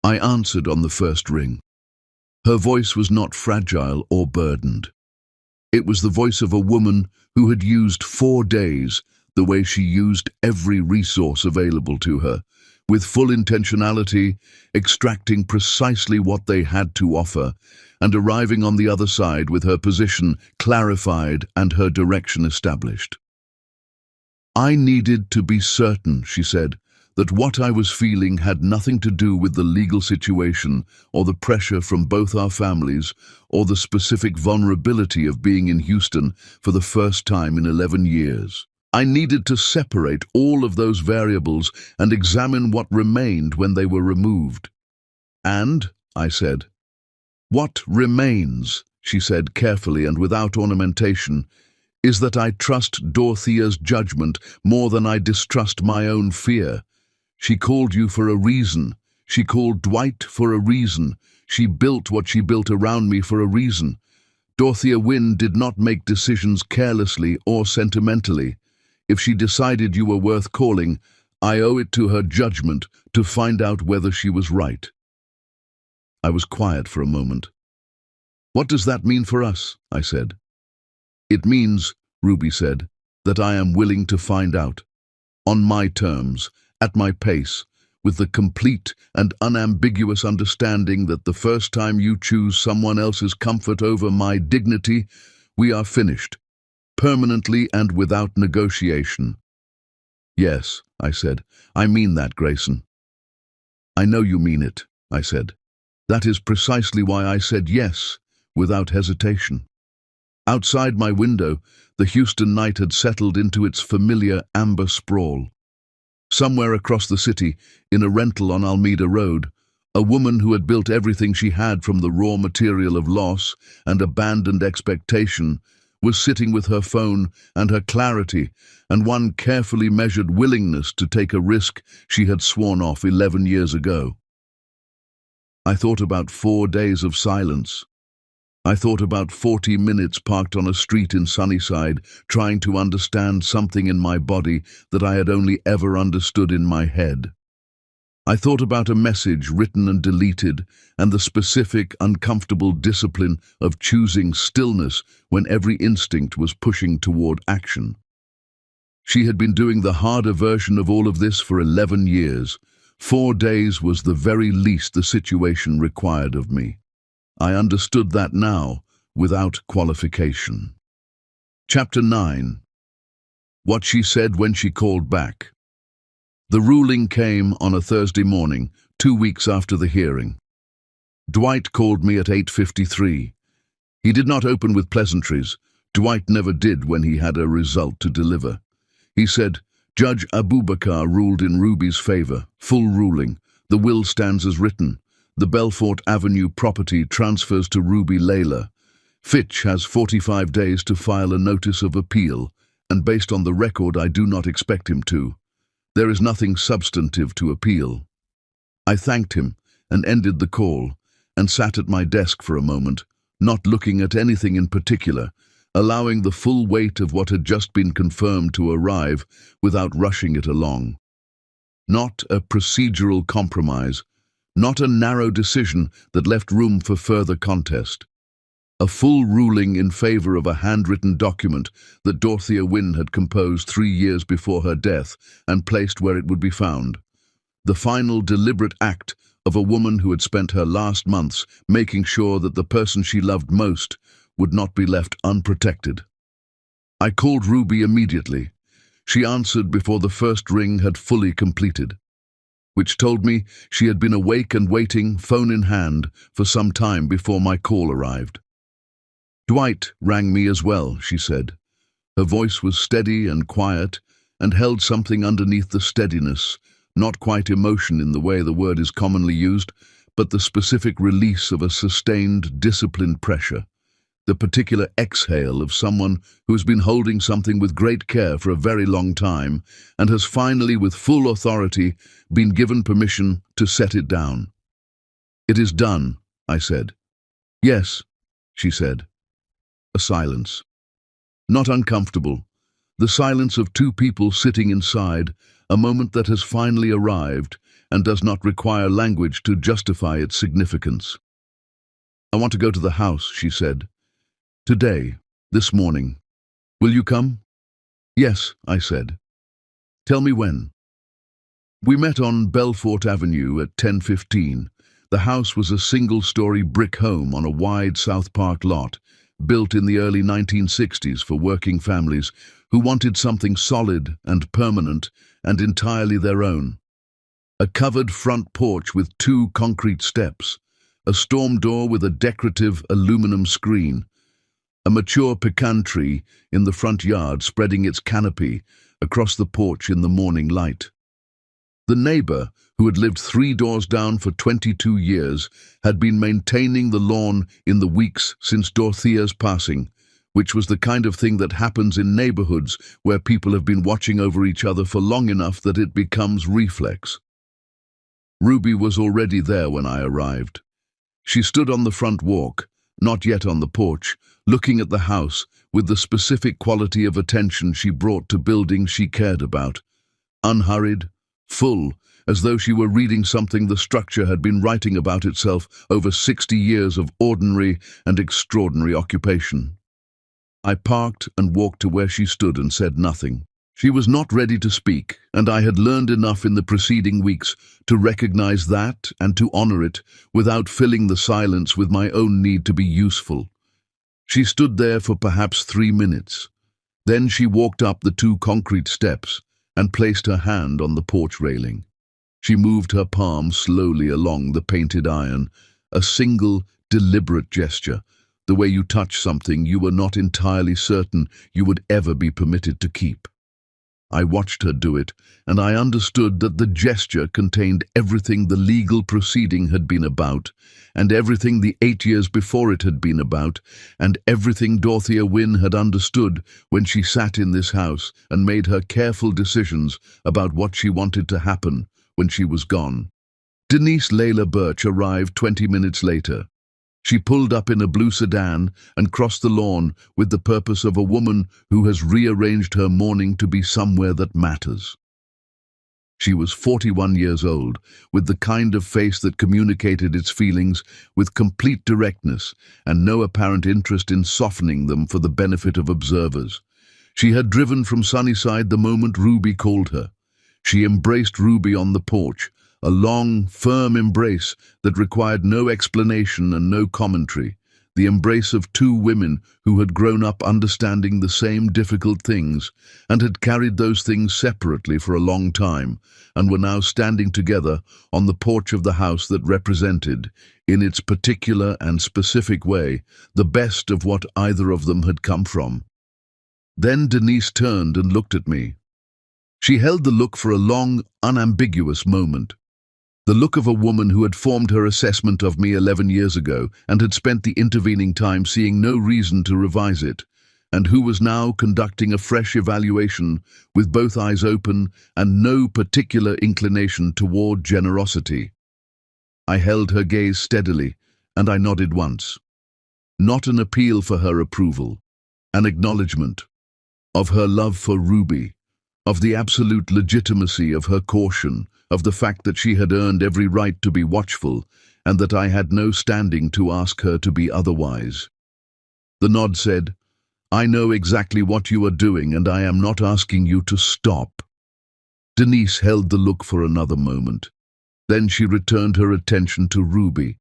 I answered on the first ring. Her voice was not fragile or burdened. It was the voice of a woman who had used 4 days the way she used every resource available to her, with full intentionality, extracting precisely what they had to offer, and arriving on the other side with her position clarified and her direction established. I needed to be certain, she said, that what I was feeling had nothing to do with the legal situation or the pressure from both our families or the specific vulnerability of being in Houston for the first time in 11 years. I needed to separate all of those variables and examine what remained when they were removed. And, I said, what remains, she said carefully and without ornamentation, is that I trust Dorothea's judgment more than I distrust my own fear. She called you for a reason. She called Dwight for a reason. She built what she built around me for a reason. Dorothea Wynne did not make decisions carelessly or sentimentally. If she decided you were worth calling, I owe it to her judgment to find out whether she was right. I was quiet for a moment. What does that mean for us? I said. It means, Ruby said, that I am willing to find out. On my terms, at my pace, with the complete and unambiguous understanding that the first time you choose someone else's comfort over my dignity, we are finished, permanently and without negotiation. Yes, I said, I mean that, Grayson. I know you mean it, I said. That is precisely why I said yes, without hesitation. Outside my window, the Houston night had settled into its familiar amber sprawl. Somewhere across the city, in a rental on Alameda Road, a woman who had built everything she had from the raw material of loss and abandoned expectation was sitting with her phone and her clarity and one carefully measured willingness to take a risk she had sworn off 11 years ago. I thought about 4 days of silence. I thought about 40 minutes parked on a street in Sunnyside, trying to understand something in my body that I had only ever understood in my head. I thought about a message written and deleted, and the specific, uncomfortable discipline of choosing stillness when every instinct was pushing toward action. She had been doing the harder version of all of this for 11 years. 4 days was the very least the situation required of me. I understood that now, without qualification. Chapter 9. What she said when she called back. The ruling came on a Thursday morning, 2 weeks after the hearing. Dwight called me at 8:53. He did not open with pleasantries. Dwight never did when he had a result to deliver. He said, Judge Abubakar ruled in Ruby's favor, full ruling. The will stands as written. The Belfort Avenue property transfers to Ruby Layla. Fitch has 45 days to file a notice of appeal, and based on the record, I do not expect him to. There is nothing substantive to appeal. I thanked him and ended the call, and sat at my desk for a moment, not looking at anything in particular, allowing the full weight of what had just been confirmed to arrive without rushing it along. Not a procedural compromise, not a narrow decision that left room for further contest. A full ruling in favor of a handwritten document that Dorothea Wynne had composed 3 years before her death and placed where it would be found. The final deliberate act of a woman who had spent her last months making sure that the person she loved most would not be left unprotected. I called Ruby immediately. She answered before the first ring had fully completed, which told me she had been awake and waiting, phone in hand, for some time before my call arrived. Dwight rang me as well, she said. Her voice was steady and quiet, and held something underneath the steadiness, not quite emotion in the way the word is commonly used, but the specific release of a sustained, disciplined pressure, the particular exhale of someone who has been holding something with great care for a very long time and has finally, with full authority, been given permission to set it down. It is done, I said. Yes, she said. A silence. Not uncomfortable. The silence of two people sitting inside, a moment that has finally arrived and does not require language to justify its significance. I want to go to the house, she said. Today, this morning. Will you come? Yes, I said. Tell me when. We met on Belfort Avenue at 10:15. The house was a single-story brick home on a wide South Park lot, built in the early 1960s for working families who wanted something solid and permanent and entirely their own. A covered front porch with 2 concrete steps, a storm door with a decorative aluminum screen, a mature pecan tree in the front yard spreading its canopy across the porch in the morning light. The neighbor, who had lived 3 doors down for 22 years, had been maintaining the lawn in the weeks since Dorothea's passing, which was the kind of thing that happens in neighborhoods where people have been watching over each other for long enough that it becomes reflex. Ruby was already there when I arrived. She stood on the front walk, not yet on the porch, looking at the house with the specific quality of attention she brought to buildings she cared about. Unhurried, full, as though she were reading something the structure had been writing about itself over 60 years of ordinary and extraordinary occupation. I parked and walked to where she stood and said nothing. She was not ready to speak, and I had learned enough in the preceding weeks to recognize that and to honor it without filling the silence with my own need to be useful. She stood there for perhaps 3 minutes. Then she walked up the 2 concrete steps and placed her hand on the porch railing. She moved her palm slowly along the painted iron, a single, deliberate gesture, the way you touch something you were not entirely certain you would ever be permitted to keep. I watched her do it, and I understood that the gesture contained everything the legal proceeding had been about, and everything the 8 years before it had been about, and everything Dorothea Wynne had understood when she sat in this house and made her careful decisions about what she wanted to happen when she was gone. Denise Layla Birch arrived 20 minutes later. She pulled up in a blue sedan and crossed the lawn with the purpose of a woman who has rearranged her mourning to be somewhere that matters. She was 41 years old, with the kind of face that communicated its feelings with complete directness and no apparent interest in softening them for the benefit of observers. She had driven from Sunnyside the moment Ruby called her. She embraced Ruby on the porch, a long, firm embrace that required no explanation and no commentary, the embrace of 2 women who had grown up understanding the same difficult things and had carried those things separately for a long time and were now standing together on the porch of the house that represented, in its particular and specific way, the best of what either of them had come from. Then Denise turned and looked at me. She held the look for a long, unambiguous moment. The look of a woman who had formed her assessment of me 11 years ago and had spent the intervening time seeing no reason to revise it, and who was now conducting a fresh evaluation with both eyes open and no particular inclination toward generosity. I held her gaze steadily, and I nodded once. Not an appeal for her approval, an acknowledgement of her love for Ruby, of the absolute legitimacy of her caution, of the fact that she had earned every right to be watchful, and that I had no standing to ask her to be otherwise. The nod said, "I know exactly what you are doing, and I am not asking you to stop." Denise held the look for another moment. Then she returned her attention to Ruby.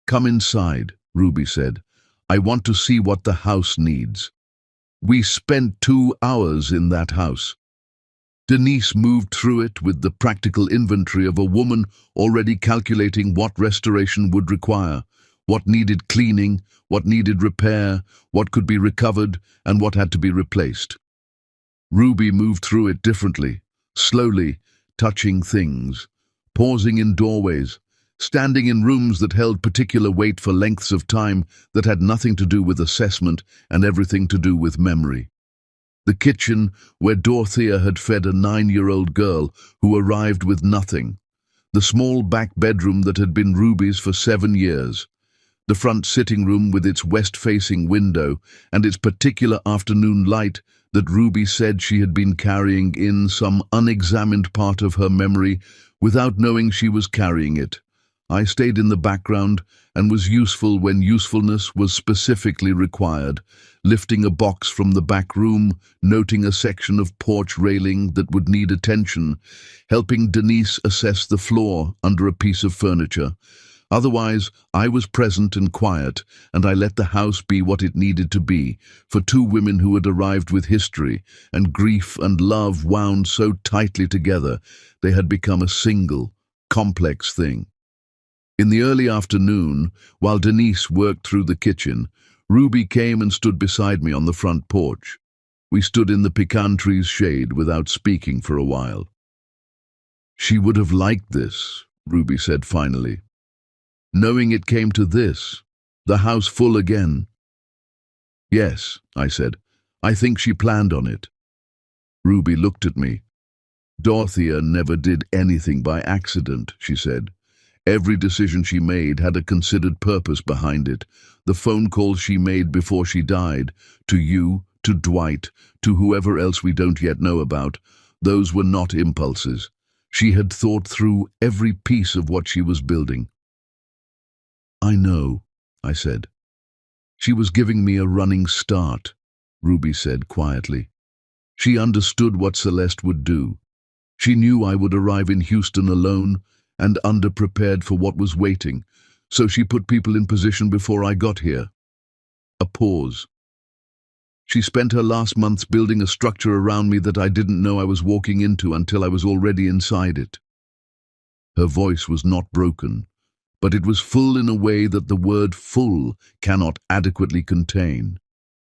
"Come inside," Ruby said. "I want to see what the house needs." We spent 2 hours in that house. Denise moved through it with the practical inventory of a woman already calculating what restoration would require, what needed cleaning, what needed repair, what could be recovered, and what had to be replaced. Ruby moved through it differently, slowly, touching things, pausing in doorways, standing in rooms that held particular weight for lengths of time that had nothing to do with assessment and everything to do with memory. The kitchen, where Dorothea had fed a 9-year-old girl who arrived with nothing. The small back bedroom that had been Ruby's for 7 years. The front sitting room with its west-facing window and its particular afternoon light that Ruby said she had been carrying in some unexamined part of her memory without knowing she was carrying it. I stayed in the background and was useful when usefulness was specifically required, lifting a box from the back room, noting a section of porch railing that would need attention, helping Denise assess the floor under a piece of furniture. Otherwise, I was present and quiet, and I let the house be what it needed to be, for two women who had arrived with history, and grief and love wound so tightly together, they had become a single, complex thing. In the early afternoon, while Denise worked through the kitchen, Ruby came and stood beside me on the front porch. We stood in the pecan tree's shade without speaking for a while. "She would have liked this," Ruby said finally. "Knowing it came to this, the house full again." "Yes," I said. "I think she planned on it." Ruby looked at me. "Dorothea never did anything by accident," she said. "Every decision she made had a considered purpose behind it. The phone calls she made before she died, to you, to Dwight, to whoever else we don't yet know about, those were not impulses. She had thought through every piece of what she was building." "I know," I said. "She was giving me a running start," Ruby said quietly. "She understood what Celeste would do. She knew I would arrive in Houston alone and underprepared for what was waiting, so she put people in position before I got here." A pause. "She spent her last months building a structure around me that I didn't know I was walking into until I was already inside it." Her voice was not broken, but it was full in a way that the word full cannot adequately contain,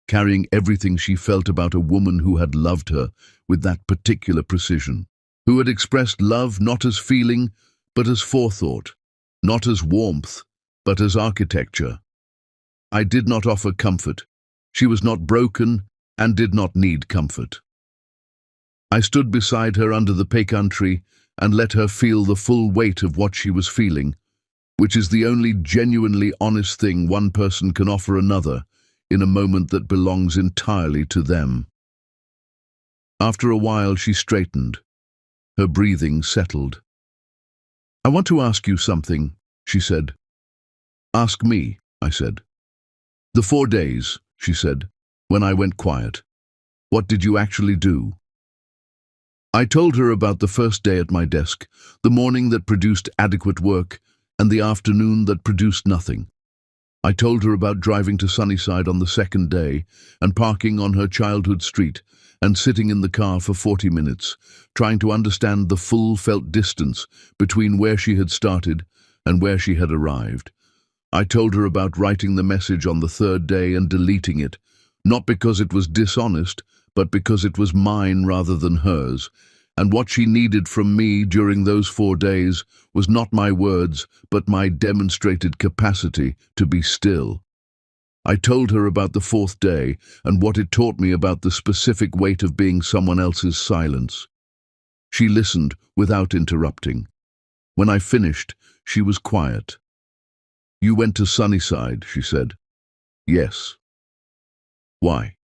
carrying everything she felt about a woman who had loved her with that particular precision, who had expressed love not as feeling, but as forethought, not as warmth, but as architecture. I did not offer comfort. She was not broken and did not need comfort. I stood beside her under the pecan tree and let her feel the full weight of what she was feeling, which is the only genuinely honest thing one person can offer another in a moment that belongs entirely to them. After a while she straightened. Her breathing settled. "I want to ask you something," she said. "Ask me," I said. "The 4 days," she said, "when I went quiet. What did you actually do?" I told her about the first day at my desk, the morning that produced adequate work, and the afternoon that produced nothing. I told her about driving to Sunnyside on the second day and parking on her childhood street and sitting in the car for 40 minutes, trying to understand the full felt distance between where she had started and where she had arrived. I told her about writing the message on the third day and deleting it, not because it was dishonest, but because it was mine rather than hers, and what she needed from me during those 4 days was not my words, but my demonstrated capacity to be still. I told her about the 4th day and what it taught me about the specific weight of being someone else's silence. She listened without interrupting. When I finished, she was quiet. "You went to Sunnyside," she said. "Yes." "Why?"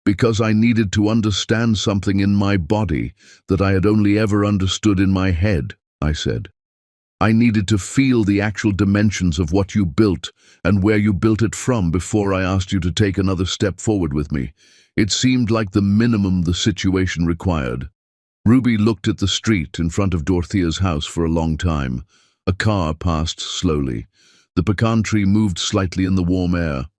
"Because I needed to understand something in my body that I had only ever understood in my head," I said. "I needed to feel the actual dimensions of what you built and where you built it from before I asked you to take another step forward with me. It seemed like the minimum the situation required." Ruby looked at the street in front of Dorothea's house for a long time. A car passed slowly. The pecan tree moved slightly in the warm air.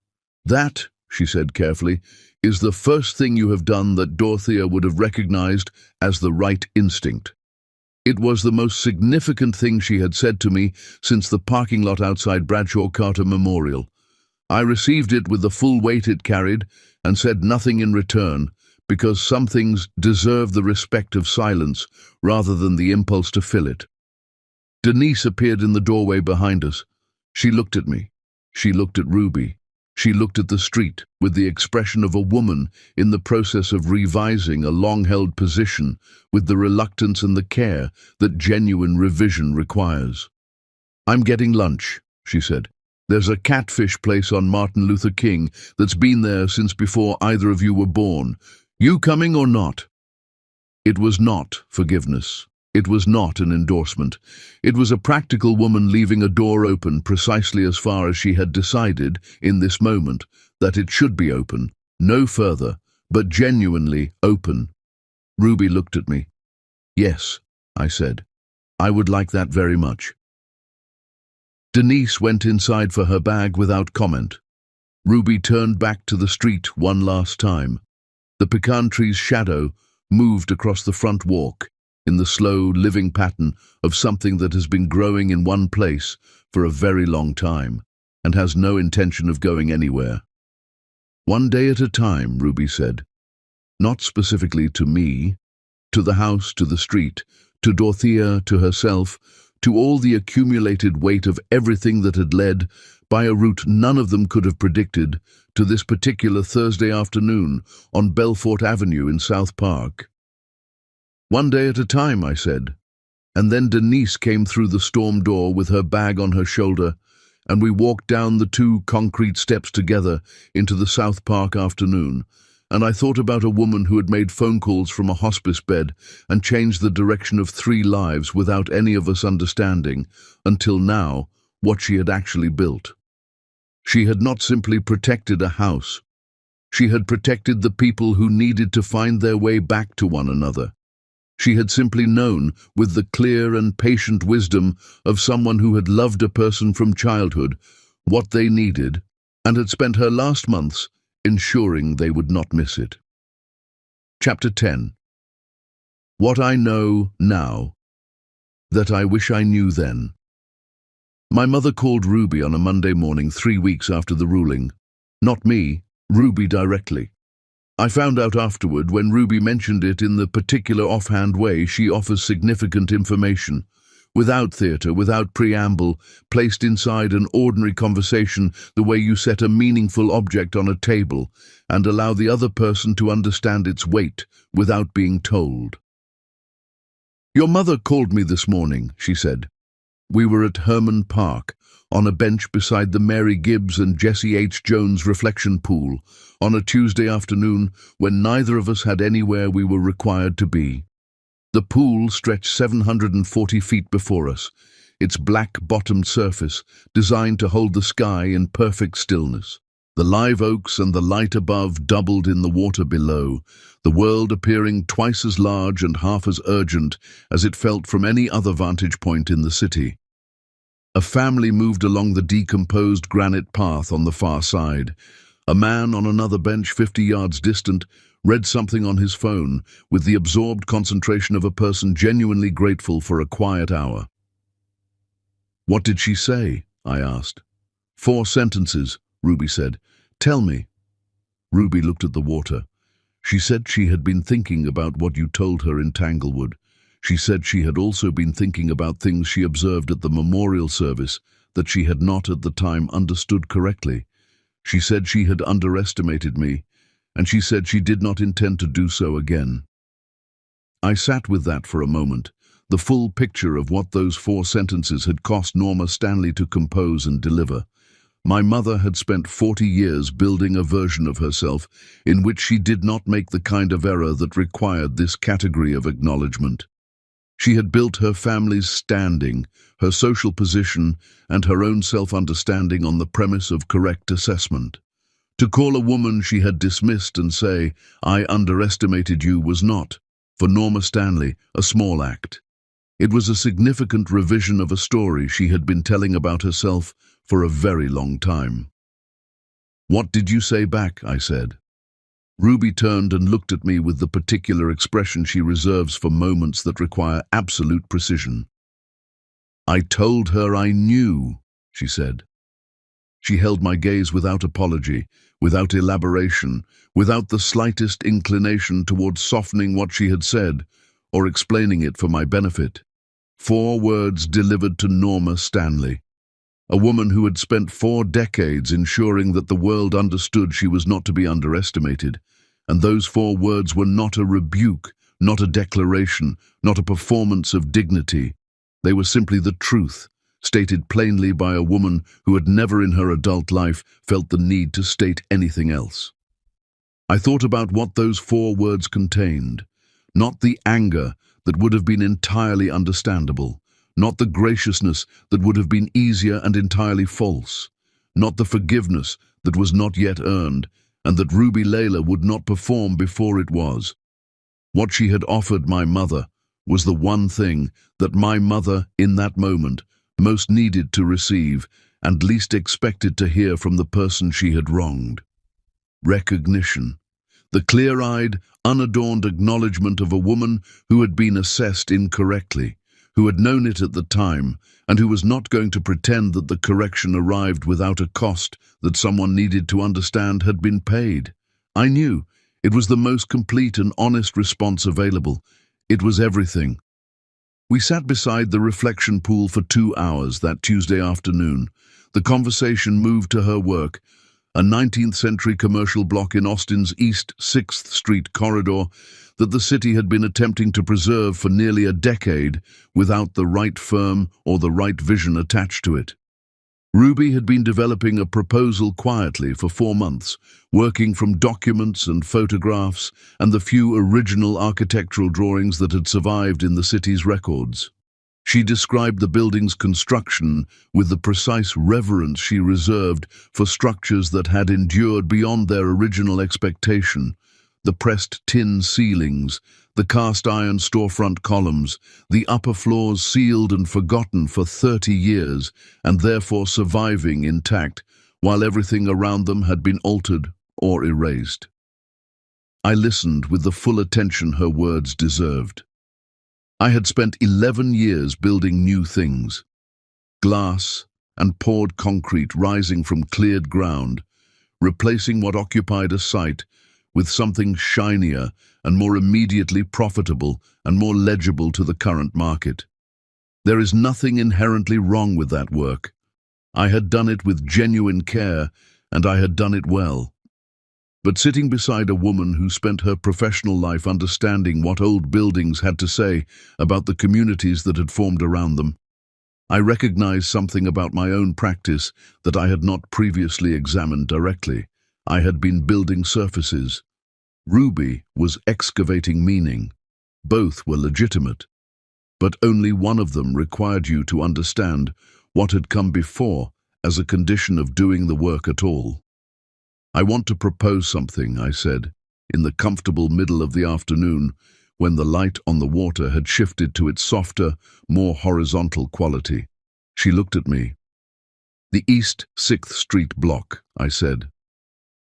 "That," she said carefully, "is the first thing you have done that Dorothea would have recognized as the right instinct." It was the most significant thing she had said to me since the parking lot outside Bradshaw Carter Memorial. I received it with the full weight it carried and said nothing in return, because some things deserve the respect of silence rather than the impulse to fill it. Denise appeared in the doorway behind us. She looked at me. She looked at Ruby. She looked at the street with the expression of a woman in the process of revising a long-held position with the reluctance and the care that genuine revision requires. "I'm getting lunch," she said. "There's a catfish place on Martin Luther King that's been there since before either of you were born. You coming or not?" It was not forgiveness. It was not an endorsement. It was a practical woman leaving a door open precisely as far as she had decided, in this moment, that it should be open. No further, but genuinely open. Ruby looked at me. "Yes," I said. "I would like that very much." Denise went inside for her bag without comment. Ruby turned back to the street one last time. The pecan tree's shadow moved across the front walk in the slow, living pattern of something that has been growing in one place for a very long time and has no intention of going anywhere. "One day at a time," Ruby said. Not specifically to me, to the house, to the street, to Dorothea, to herself, to all the accumulated weight of everything that had led, by a route none of them could have predicted, to this particular Thursday afternoon on Belfort Avenue in South Park. "One day at a time," I said. And then Denise came through the storm door with her bag on her shoulder, and we walked down the 2 concrete steps together into the South Park afternoon, and I thought about a woman who had made phone calls from a hospice bed and changed the direction of 3 lives without any of us understanding, until now, what she had actually built. She had not simply protected a house. She had protected the people who needed to find their way back to one another. She had simply known, with the clear and patient wisdom of someone who had loved a person from childhood, what they needed, and had spent her last months ensuring they would not miss it. Chapter 10. What I know now, that I wish I knew then. My mother called Ruby on a Monday morning 3 weeks after the ruling. Not me, Ruby directly. I found out afterward when Ruby mentioned it in the particular offhand way she offers significant information, without theatre, without preamble, placed inside an ordinary conversation the way you set a meaningful object on a table and allow the other person to understand its weight without being told. "Your mother called me this morning," she said. "We were at Herman Park, on a bench beside the Mary Gibbs and Jesse H. Jones reflection pool, on a Tuesday afternoon when neither of us had anywhere we were required to be. The pool stretched 740 feet before us, its black-bottomed surface designed to hold the sky in perfect stillness. The live oaks and the light above doubled in the water below, the world appearing twice as large and half as urgent as it felt from any other vantage point in the city. A family moved along the decomposed granite path on the far side. A man on another bench 50 yards distant read something on his phone with the absorbed concentration of a person genuinely grateful for a quiet hour. "What did she say?" I asked. "4 sentences, Ruby said. "Tell me." Ruby looked at the water. "She said she had been thinking about what you told her in Tanglewood. She said she had also been thinking about things she observed at the memorial service that she had not at the time understood correctly. She said she had underestimated me, and she said she did not intend to do so again." I sat with that for a moment, the full picture of what those 4 sentences had cost Norma Stanley to compose and deliver. My mother had spent 40 years building a version of herself in which she did not make the kind of error that required this category of acknowledgement. She had built her family's standing, her social position, and her own self-understanding on the premise of correct assessment. To call a woman she had dismissed and say, "I underestimated you," was not, for Norma Stanley, a small act. It was a significant revision of a story she had been telling about herself for a very long time. "What did you say back?" I said. Ruby turned and looked at me with the particular expression she reserves for moments that require absolute precision. "I told her I knew," she said. She held my gaze without apology, without elaboration, without the slightest inclination towards softening what she had said, or explaining it for my benefit. 4 words delivered to Norma Stanley, a woman who had spent 4 decades ensuring that the world understood she was not to be underestimated, and those 4 words were not a rebuke, not a declaration, not a performance of dignity. They were simply the truth, stated plainly by a woman who had never in her adult life felt the need to state anything else. I thought about what those 4 words contained, not the anger that would have been entirely understandable, not the graciousness that would have been easier and entirely false, not the forgiveness that was not yet earned, and that Ruby Layla would not perform before it was. What she had offered my mother was the one thing that my mother, in that moment, most needed to receive, and least expected to hear from the person she had wronged. Recognition. The clear-eyed, unadorned acknowledgement of a woman who had been assessed incorrectly, who had known it at the time, and who was not going to pretend that the correction arrived without a cost that someone needed to understand had been paid. I knew it was the most complete and honest response available. It was everything. We sat beside the reflection pool for 2 hours that Tuesday afternoon. The conversation moved to her work, a 19th-century commercial block in Austin's East 6th Street corridor that the city had been attempting to preserve for nearly a decade without the right firm or the right vision attached to it. Ruby had been developing a proposal quietly for 4 months, working from documents and photographs and the few original architectural drawings that had survived in the city's records. She described the building's construction with the precise reverence she reserved for structures that had endured beyond their original expectation: the pressed tin ceilings, the cast-iron storefront columns, the upper floors sealed and forgotten for 30 years and therefore surviving intact, while everything around them had been altered or erased. I listened with the full attention her words deserved. I had spent 11 years building new things. Glass and poured concrete rising from cleared ground, replacing what occupied a site with something shinier and more immediately profitable and more legible to the current market. There is nothing inherently wrong with that work. I had done it with genuine care, and I had done it well. But sitting beside a woman who spent her professional life understanding what old buildings had to say about the communities that had formed around them, I recognized something about my own practice that I had not previously examined directly. I had been building surfaces. Ruby was excavating meaning. Both were legitimate, but only one of them required you to understand what had come before as a condition of doing the work at all. "I want to propose something," I said, in the comfortable middle of the afternoon, when the light on the water had shifted to its softer, more horizontal quality. She looked at me. "The East 6th Street block," I said.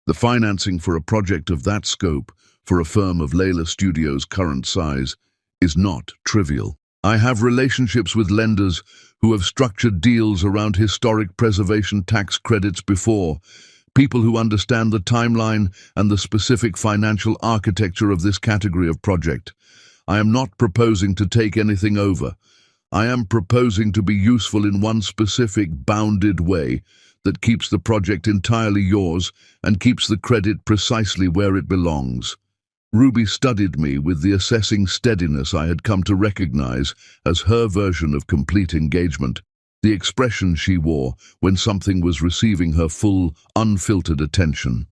"The financing for a project of that scope, for a firm of Layla Studios' current size, is not trivial. I have relationships with lenders who have structured deals around historic preservation tax credits before, people who understand the timeline and the specific financial architecture of this category of project. I am not proposing to take anything over. I am proposing to be useful in one specific, bounded way that keeps the project entirely yours and keeps the credit precisely where it belongs." Ruby studied me with the assessing steadiness I had come to recognize as her version of complete engagement, the expression she wore when something was receiving her full, unfiltered attention.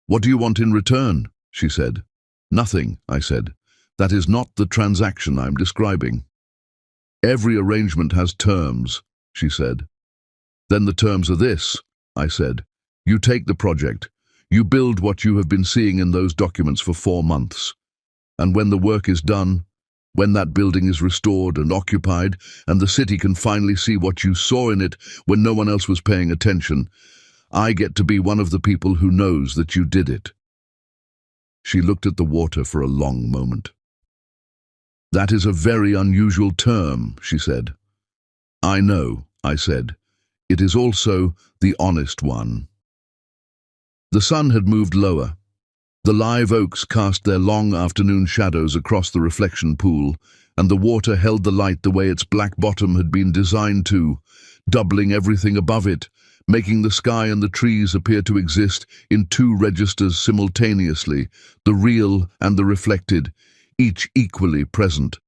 "What do you want in return?" she said. "Nothing," I said. "That is not the transaction I'm describing." "Every arrangement has terms," she said. "Then the terms are this," I said. "You take the project. You build what you have been seeing in those documents for 4 months. And when the work is done, when that building is restored and occupied, and the city can finally see what you saw in it when no one else was paying attention, I get to be one of the people who knows that you did it." She looked at the water for a long moment. "That is a very unusual term," she said. "I know," I said. "It is also the honest one." The sun had moved lower. The live oaks cast their long afternoon shadows across the reflection pool, and the water held the light the way its black bottom had been designed to, doubling everything above it, making the sky and the trees appear to exist in 2 registers simultaneously, the real and the reflected, each equally present.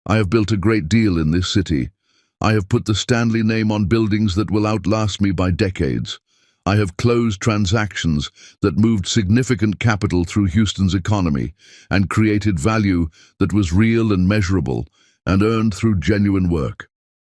I have built a great deal in this city. I have put the Stanley name on buildings that will outlast me by decades. I have closed transactions that moved significant capital through Houston's economy and created value that was real and measurable and earned through genuine work.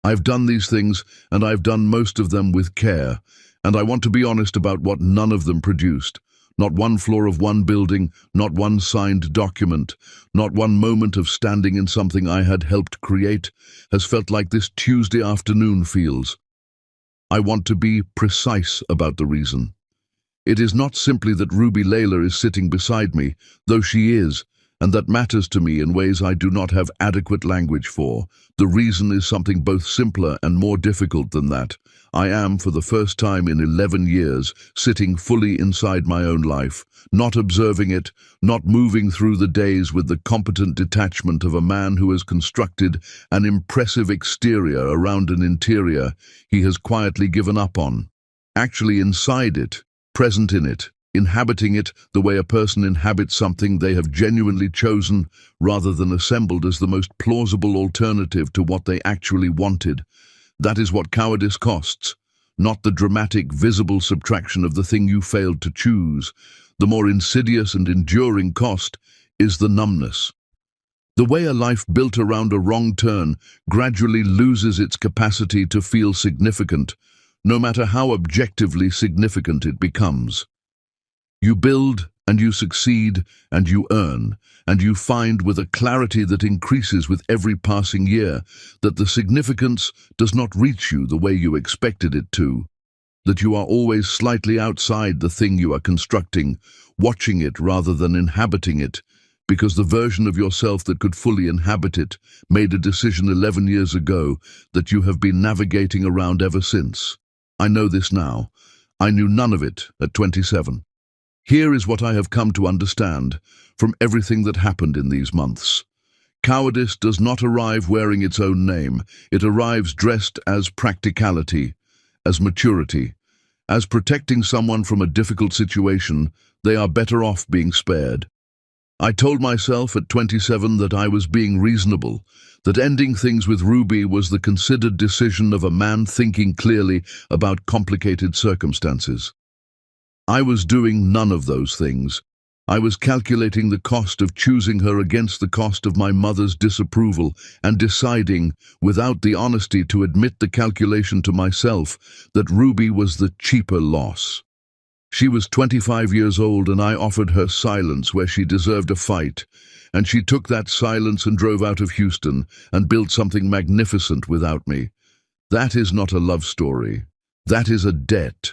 I've done these things, and I've done most of them with care, and I want to be honest about what none of them produced. Not one floor of one building, not one signed document, not one moment of standing in something I had helped create has felt like this Tuesday afternoon feels. I want to be precise about the reason. It is not simply that Ruby Layla is sitting beside me, though she is, and that matters to me in ways I do not have adequate language for. The reason is something both simpler and more difficult than that. I am, for the first time in 11 years, sitting fully inside my own life, not observing it, not moving through the days with the competent detachment of a man who has constructed an impressive exterior around an interior he has quietly given up on. Actually inside it, present in it, inhabiting it the way a person inhabits something they have genuinely chosen rather than assembled as the most plausible alternative to what they actually wanted. That is what cowardice costs, not the dramatic, visible subtraction of the thing you failed to choose. The more insidious and enduring cost is the numbness. The way a life built around a wrong turn gradually loses its capacity to feel significant, no matter how objectively significant it becomes. You build, and you succeed, and you earn, and you find with a clarity that increases with every passing year that the significance does not reach you the way you expected it to, that you are always slightly outside the thing you are constructing, watching it rather than inhabiting it, because the version of yourself that could fully inhabit it made a decision 11 years ago that you have been navigating around ever since. I know this now. I knew none of it at 27. Here is what I have come to understand from everything that happened in these months. Cowardice does not arrive wearing its own name. It arrives dressed as practicality, as maturity, as protecting someone from a difficult situation. They are better off being spared. I told myself at 27 that I was being reasonable, that ending things with Ruby was the considered decision of a man thinking clearly about complicated circumstances. I was doing none of those things. I was calculating the cost of choosing her against the cost of my mother's disapproval and deciding, without the honesty to admit the calculation to myself, that Ruby was the cheaper loss. She was 25 years old and I offered her silence where she deserved a fight, and she took that silence and drove out of Houston and built something magnificent without me. That is not a love story. That is a debt.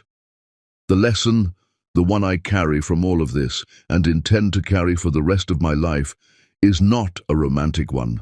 The lesson, the one I carry from all of this and intend to carry for the rest of my life, is not a romantic one.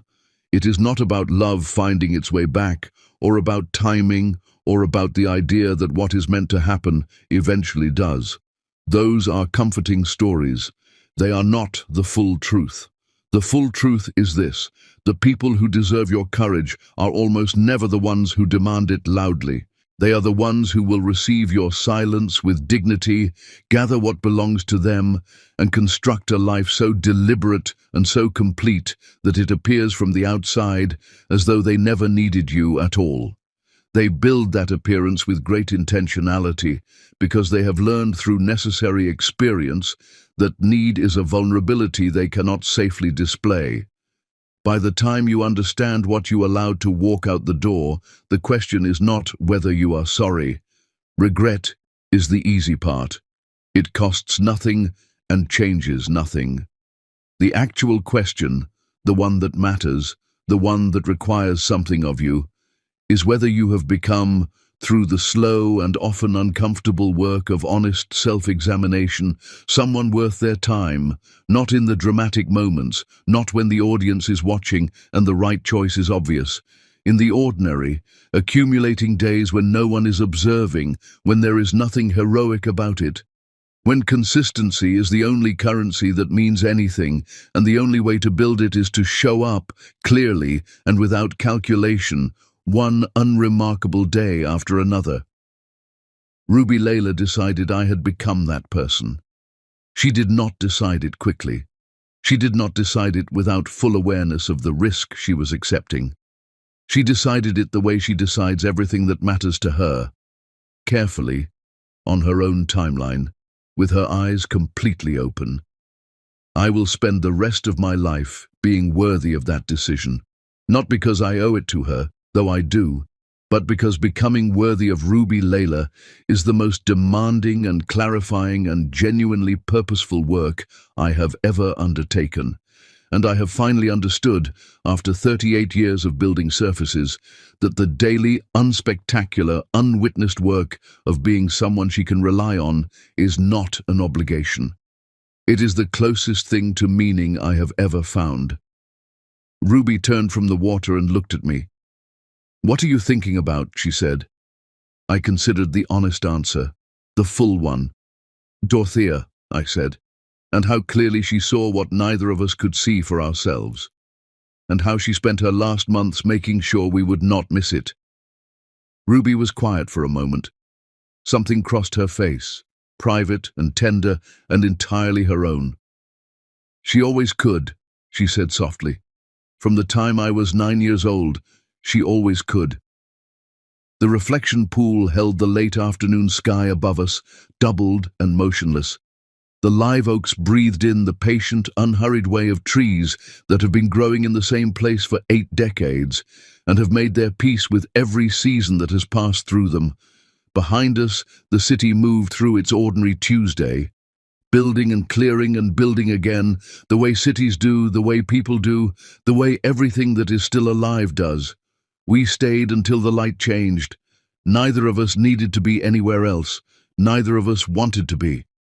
It is not about love finding its way back, or about timing, or about the idea that what is meant to happen eventually does. Those are comforting stories. They are not the full truth. The full truth is this: the people who deserve your courage are almost never the ones who demand it loudly. They are the ones who will receive your silence with dignity, gather what belongs to them, and construct a life so deliberate and so complete that it appears from the outside as though they never needed you at all. They build that appearance with great intentionality because they have learned through necessary experience that need is a vulnerability they cannot safely display. By the time you understand what you allowed to walk out the door, the question is not whether you are sorry. Regret is the easy part. It costs nothing and changes nothing. The actual question, the one that matters, the one that requires something of you, is whether you have become, through the slow and often uncomfortable work of honest self-examination, someone worth their time, not in the dramatic moments, not when the audience is watching and the right choice is obvious. In the ordinary, accumulating days when no one is observing, when there is nothing heroic about it. When consistency is the only currency that means anything, and the only way to build it is to show up, clearly and without calculation, one unremarkable day after another. Ruby Layla decided I had become that person. She did not decide it quickly. She did not decide it without full awareness of the risk she was accepting. She decided it the way she decides everything that matters to her, carefully, on her own timeline, with her eyes completely open. I will spend the rest of my life being worthy of that decision, not because I owe it to her, though I do, but because becoming worthy of Ruby Layla is the most demanding and clarifying and genuinely purposeful work I have ever undertaken. And I have finally understood, after 38 years of building surfaces, that the daily, unspectacular, unwitnessed work of being someone she can rely on is not an obligation. It is the closest thing to meaning I have ever found. Ruby turned from the water and looked at me. "What are you thinking about?" she said. I considered the honest answer, the full one. "Dorothea," I said, and how clearly she saw what neither of us could see for ourselves, and how she spent her last months making sure we would not miss it. Ruby was quiet for a moment. Something crossed her face, private and tender and entirely her own. "She always could," she said softly. "From the time I was 9 years old, she always could." The reflection pool held the late afternoon sky above us, doubled and motionless. The live oaks breathed in the patient, unhurried way of trees that have been growing in the same place for 8 decades and have made their peace with every season that has passed through them. Behind us, the city moved through its ordinary Tuesday, building and clearing and building again, the way cities do, the way people do, the way everything that is still alive does. We stayed until the light changed. Neither of us needed to be anywhere else. Neither of us wanted to be.